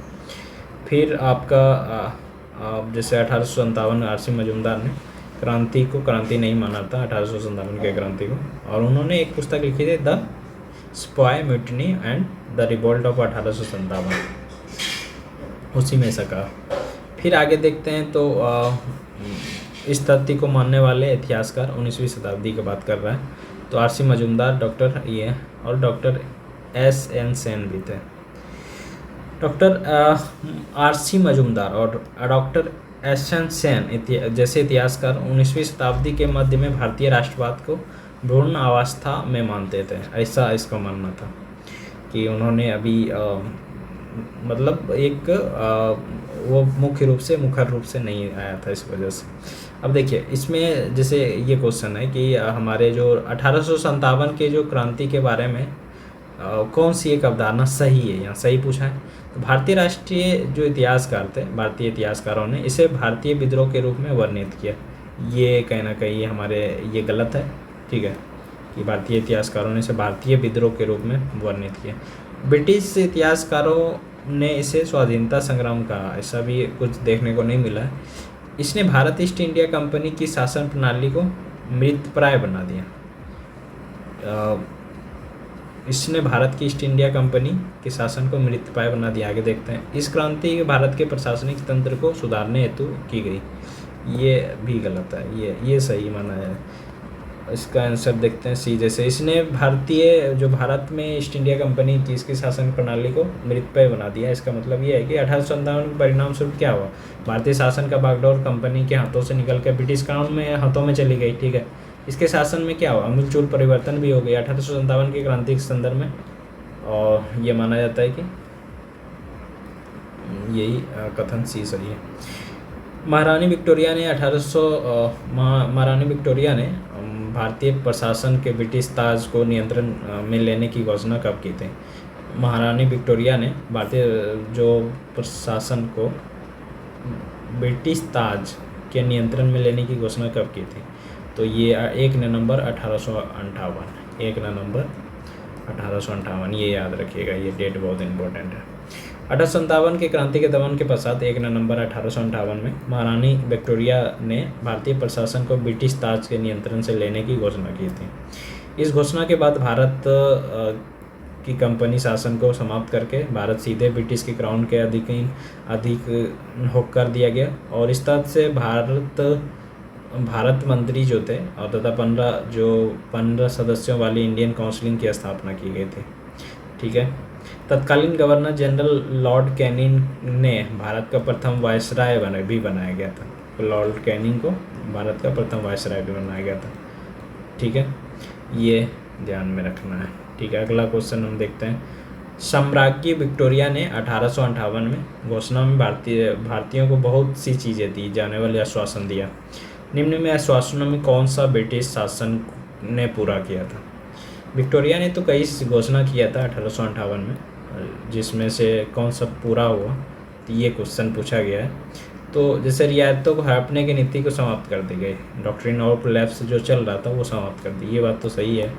फिर आपका जैसे 1857 आर.सी. मजुमदार ने क्रांति को क्रांति नहीं माना था, 1857 के क्रांति को, और उन्होंने एक पुस्तक लिखी थी, the spy mutiny and the revolt of 1857, उसी में ऐसा कहा। फिर आगे देखते हैं तो इस तथ्य को मानने वाले इतिहासकार 19वीं शताब्दी की बात कर रहा है, तो आर.सी. मजुमदार, डॉक्टर ये और डॉक्टर एस.एन. सेन भी थे। Doctor RC. मजुमदार और डॉक्टर एस.एन. सेन जैसे इतिहासकार 19वीं शताब्दी के मध्य में भारतीय राष्ट्रवाद को भ्रूण अवस्था में मानते थे, ऐसा इसका मानना था कि उन्होंने अभी मतलब एक वो मुख्य रूप से नहीं आया था, इस वजह से। अब देखिए इसमें जैसे ये क्वेश्चन है कि हमारे जो 1857 के जो क्रांति के बारे में कौन सी एक अवधारणा सही है, यहाँ सही पूछा है। तो भारतीय राष्ट्रीय जो इतिहासकार थे, भारतीय इतिहासकारों ने इसे भारतीय विद्रोह के रूप में वर्णित किया, ये कहीं ना कहीं हमारे ये गलत है, ठीक है, कि भारतीय इतिहासकारों ने इसे भारतीय विद्रोह के रूप में वर्णित किया। ब्रिटिश इतिहासकारों ने इसे स्वाधीनता संग्राम कहा, ऐसा भी कुछ देखने को नहीं मिला है। इसने भारत ईस्ट इंडिया कंपनी की शासन प्रणाली को मृतप्राय बना दिया। इसने भारत की ईस्ट इंडिया कंपनी के शासन को मृतप्राय बना दिया। आगे देखते हैं, इस क्रांति भारत के प्रशासनिक तंत्र को सुधारने हेतु की गई। ये भी गलत है, ये सही माना है। इसका आंसर देखते हैं सी। जैसे इसने भारत में ईस्ट इंडिया कंपनी की इसकी शासन प्रणाली को मृतप्राय बना दिया। इसका मतलब ये है कि 1857 के परिणाम स्वरूप क्या हुआ, भारतीय शासन का बागडोर कंपनी के हाथों से निकल कर ब्रिटिश क्राउन में हाथों में चली गई। ठीक है, इसके शासन में क्या हुआ, अमूलचूल परिवर्तन भी हो गया 1857 की क्रांति के संदर्भ में। और ये माना जाता है कि यही कथन सी सही है। महारानी विक्टोरिया ने भारतीय प्रशासन के ब्रिटिश ताज को नियंत्रण में लेने की घोषणा कब की थी? महारानी विक्टोरिया ने भारतीय जो प्रशासन को ब्रिटिश ताज के नियंत्रण में लेने की घोषणा कब की थी? तो ये 1 नवंबर 1858। 1 नवंबर 1858, ये याद रखिएगा, ये डेट बहुत इंपॉर्टेंट है। 1857 के क्रांति के दमन के पश्चात 1 नवंबर 1858 में महारानी विक्टोरिया ने भारतीय प्रशासन को ब्रिटिश ताज के नियंत्रण से लेने की घोषणा की थी। इस घोषणा के बाद भारत की कंपनी शासन को समाप्त करके भारत सीधे ब्रिटिश की क्राउन के अधीन होकर दिया गया। और इस तरह से भारत मंत्री जो थे और तथा 15 सदस्यों वाली इंडियन काउंसिल की स्थापना की गई थी। ठीक है, तत्कालीन गवर्नर जनरल लॉर्ड कैनिंग ने भारत का प्रथम वायसराय भी बनाया गया था। तो लॉर्ड कैनिंग को भारत का प्रथम वायसराय भी बनाया गया था। ठीक है, ये ध्यान में रखना है। ठीक है, अगला क्वेश्चन हम देखते हैं। सम्राज्ञी विक्टोरिया ने 1858 में घोषणा में भारतीयों को बहुत सी चीज़ें दी जाने वाले आश्वासन दिया। निम्न में आश्वासनों में कौन सा ब्रिटिश शासन ने पूरा किया था? विक्टोरिया ने तो कई घोषणा किया था 1858 में, जिसमें से कौन सा पूरा हुआ, तो ये क्वेश्चन पूछा गया है। तो जैसे रियायतों को हड़पने की नीति को समाप्त कर दी गई, डॉक्ट्रिन ऑफ लैप्स जो चल रहा था वो समाप्त कर दी, ये बात तो सही है।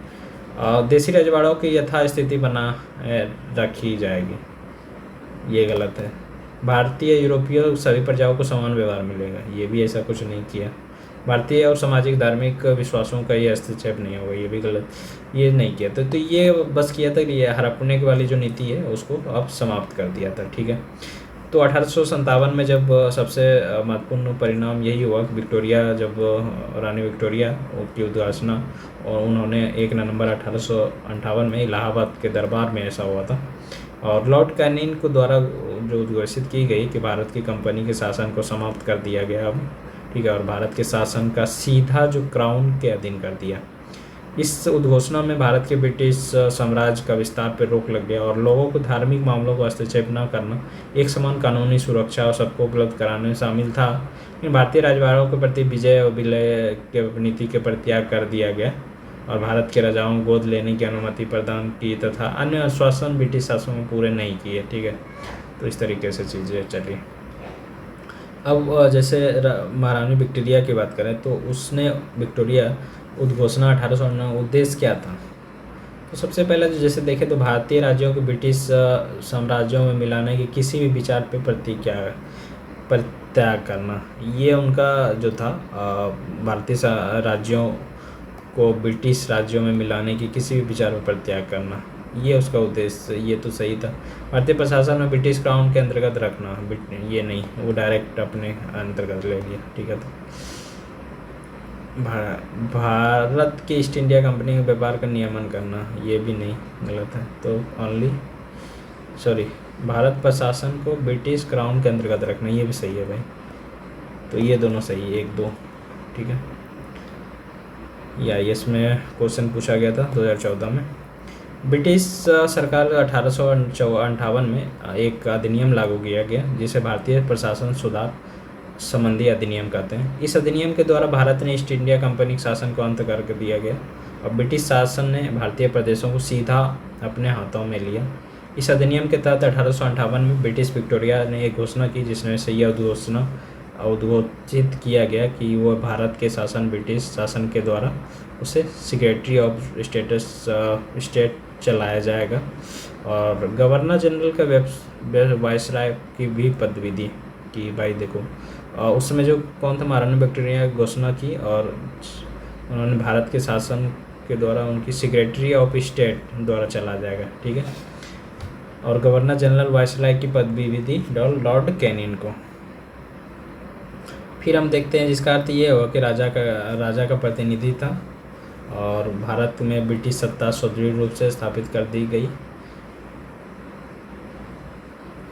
देसी रजवाड़ों की यथास्थिति बना रखी जाएगी, ये गलत है। भारतीय यूरोपीय सभी प्रजाओं को समान व्यवहार मिलेगा, ये भी ऐसा कुछ नहीं किया। भारतीय और सामाजिक धार्मिक विश्वासों का ये हस्तक्षेप नहीं होगा, ये भी गलत, ये नहीं किया था। तो ये बस किया था कि ये हड़पने की वाली जो नीति है उसको अब समाप्त कर दिया था। ठीक है, तो 1857 में जब सबसे महत्वपूर्ण परिणाम यही हुआ कि रानी विक्टोरिया की उद्घोषणा, और उन्होंने 1 नवंबर 1858 में इलाहाबाद के दरबार में ऐसा हुआ था। और लॉर्ड कैनिंग को द्वारा जो उद्घोषित की गई कि भारत की कंपनी के शासन को समाप्त कर दिया गया अब। ठीक है, और भारत के शासन का सीधा जो क्राउन के अधीन कर दिया। इस उद्घोषणा में भारत के ब्रिटिश साम्राज्य का विस्तार पर रोक लग गया और लोगों को धार्मिक मामलों को हस्तक्षेप न करना, एक समान कानूनी सुरक्षा और सबको उपलब्ध कराने में शामिल था। लेकिन भारतीय राजवाड़ों के प्रति विजय और विलय के नीति के प्रत्याग कर दिया गया और भारत के राजाओं को गोद लेने की अनुमति प्रदान की तथा अन्य आश्वासन ब्रिटिश शासन में पूरे नहीं किए। ठीक है, तो इस तरीके से चीज़ें चली। अब जैसे महारानी विक्टोरिया की बात करें तो उसने विक्टोरिया उद्घोषणा 1859 उद्देश्य क्या था? तो सबसे पहले तो जैसे देखें तो भारतीय राज्यों को ब्रिटिश साम्राज्यों में मिलाने के किसी भी विचार पर परित्याग करना, ये उनका जो था भारतीय राज्यों को ब्रिटिश राज्यों में मिलाने की किसी भी विचार पर परित्याग करना, ये उसका उद्देश्य, ये तो सही था। भारतीय प्रशासन में ब्रिटिश क्राउन के अंतर्गत रखना, ये नहीं, वो डायरेक्ट अपने अंतर्गत ले लिया। ठीक है, तो भारत की ईस्ट इंडिया कंपनी के व्यापार का नियमन करना, ये भी नहीं, गलत है। तो भारत प्रशासन को ब्रिटिश क्राउन के अंतर्गत रखना, ये भी सही है भाई। तो ये दोनों सही है, 1-2। ठीक है, या इसमें क्वेश्चन पूछा गया था 2014 में। ब्रिटिश सरकार 1858 में एक अधिनियम लागू किया गया जिसे भारतीय प्रशासन सुधार संबंधी अधिनियम कहते हैं। इस अधिनियम के द्वारा भारत ने ईस्ट इंडिया कंपनी के शासन को अंत कर दिया गया और ब्रिटिश शासन ने भारतीय प्रदेशों को सीधा अपने हाथों में लिया। इस अधिनियम के तहत 1858 में ब्रिटिश विक्टोरिया ने एक घोषणा की जिसमें से यह उद्घोषित किया गया कि वह भारत के शासन ब्रिटिश शासन के द्वारा उसे सेक्रेटरी ऑफ स्टेट चलाया जाएगा और गवर्नर जनरल का वायसराय की भी पदवी दी कि भाई देखो उस समय जो कौन था, महारानी विक्टोरिया की घोषणा की, और उन्होंने भारत के शासन के द्वारा उनकी सेक्रेटरी ऑफ स्टेट द्वारा चला जाएगा, ठीक है। और गवर्नर जनरल वायसराय की पदवी भी दी लॉर्ड कैनिंग को। फिर हम देखते हैं जिसका अर्थ ये हुआ कि राजा का प्रतिनिधि था, और भारत में ब्रिटिश सत्ता सुदृढ़ रूप से स्थापित कर दी गई।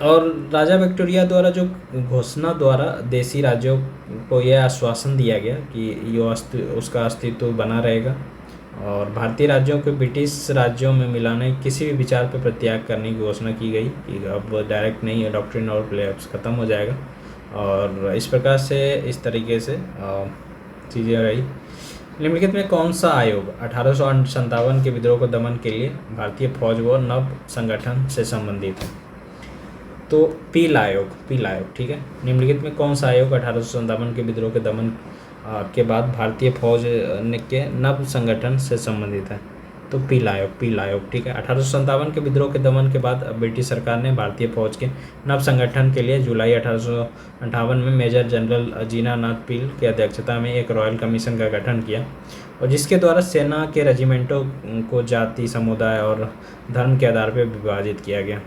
और राजा विक्टोरिया द्वारा जो घोषणा द्वारा देशी राज्यों को यह आश्वासन दिया गया कि उसका अस्तित्व बना रहेगा, और भारतीय राज्यों को ब्रिटिश राज्यों में मिलाने किसी भी विचार पर प्रत्याग करने की घोषणा की गई कि अब डायरेक्ट नहीं, डॉक्ट्रिन और प्लेयर्स ख़त्म हो जाएगा। और इस प्रकार से इस तरीके से चीज़ें रही। निम्नलिखित में कौन सा आयोग 1857 के विद्रोह को दमन के लिए भारतीय फौज व नव संगठन से संबंधित है? तो पील आयोग, ठीक है। निम्नलिखित में कौन सा आयोग 1857 के विद्रोह के दमन के बाद भारतीय फौज के नव संगठन से संबंधित है? तो पील आयोग, ठीक है। 1857 के विद्रोह के दमन के बाद ब्रिटिश सरकार ने भारतीय फौज के नव संगठन के लिए जुलाई 1858 में मेजर जनरल जीनानाथ पील की अध्यक्षता में एक रॉयल कमीशन का गठन किया, और जिसके द्वारा सेना के रेजिमेंटों को जाति, समुदाय और धर्म के आधार पर विभाजित किया गया।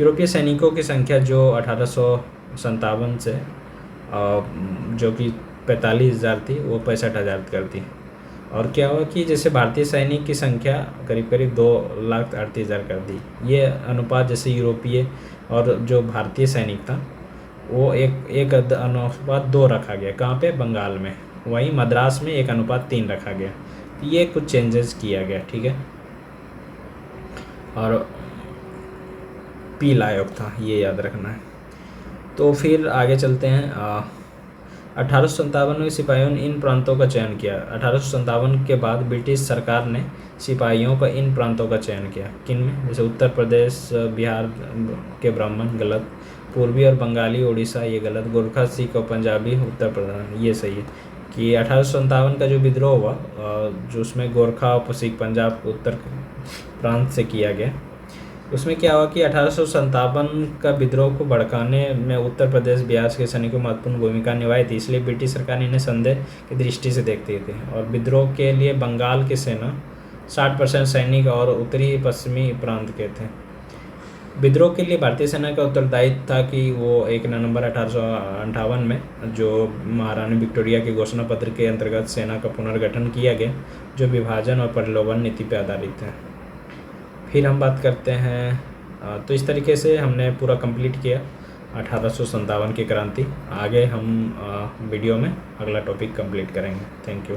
यूरोपीय सैनिकों की संख्या जो 1857 से जो कि 45,000 थी, वो 65,000 कर दी। और क्या हुआ कि जैसे भारतीय सैनिक की संख्या करीब 2,38,000 कर दी। ये अनुपात जैसे यूरोपीय और जो भारतीय सैनिक था वो एक अनुपात 2 रखा गया। कहाँ पे? बंगाल में। वहीं मद्रास में 1:3 रखा गया। ये कुछ चेंजेस किया गया, ठीक है। और पील आयोग था, ये याद रखना है। तो फिर आगे चलते हैं। 1857 में सिपाहियों ने इन प्रांतों का चयन किया। 1857 के बाद ब्रिटिश सरकार ने सिपाहियों का इन प्रांतों का चयन किया। किन में? जैसे उत्तर प्रदेश, बिहार के ब्राह्मण, गलत। पूर्वी और बंगाली उड़ीसा, ये गलत। गोरखा, सिख और पंजाबी उत्तर प्रदेश, ये सही है। कि 1857 का जो विद्रोह हुआ, जो उसमें गोरखा और सिख पंजाब उत्तर प्रांत से किया गया, उसमें क्या हुआ कि 1857 का विद्रोह को भड़काने में उत्तर प्रदेश, बिहार के सैनिकों महत्वपूर्ण भूमिका निभाई थी। इसलिए ब्रिटिश सरकार इन्हें संदेह की दृष्टि से देखती थी, और विद्रोह के लिए बंगाल की सेना 60% सैनिक और उत्तरी पश्चिमी प्रांत के थे। विद्रोह के लिए भारतीय सेना का उत्तरदायित्व था कि वो 1 नवंबर 1858 में जो महारानी विक्टोरिया के घोषणा पत्र के अंतर्गत सेना का पुनर्गठन किया गया, जो विभाजन और प्रलोभन नीति पर आधारित है। फिर हम बात करते हैं। तो इस तरीके से हमने पूरा कंप्लीट किया 1857 की क्रांति। आगे हम वीडियो में अगला टॉपिक कंप्लीट करेंगे। Thank you.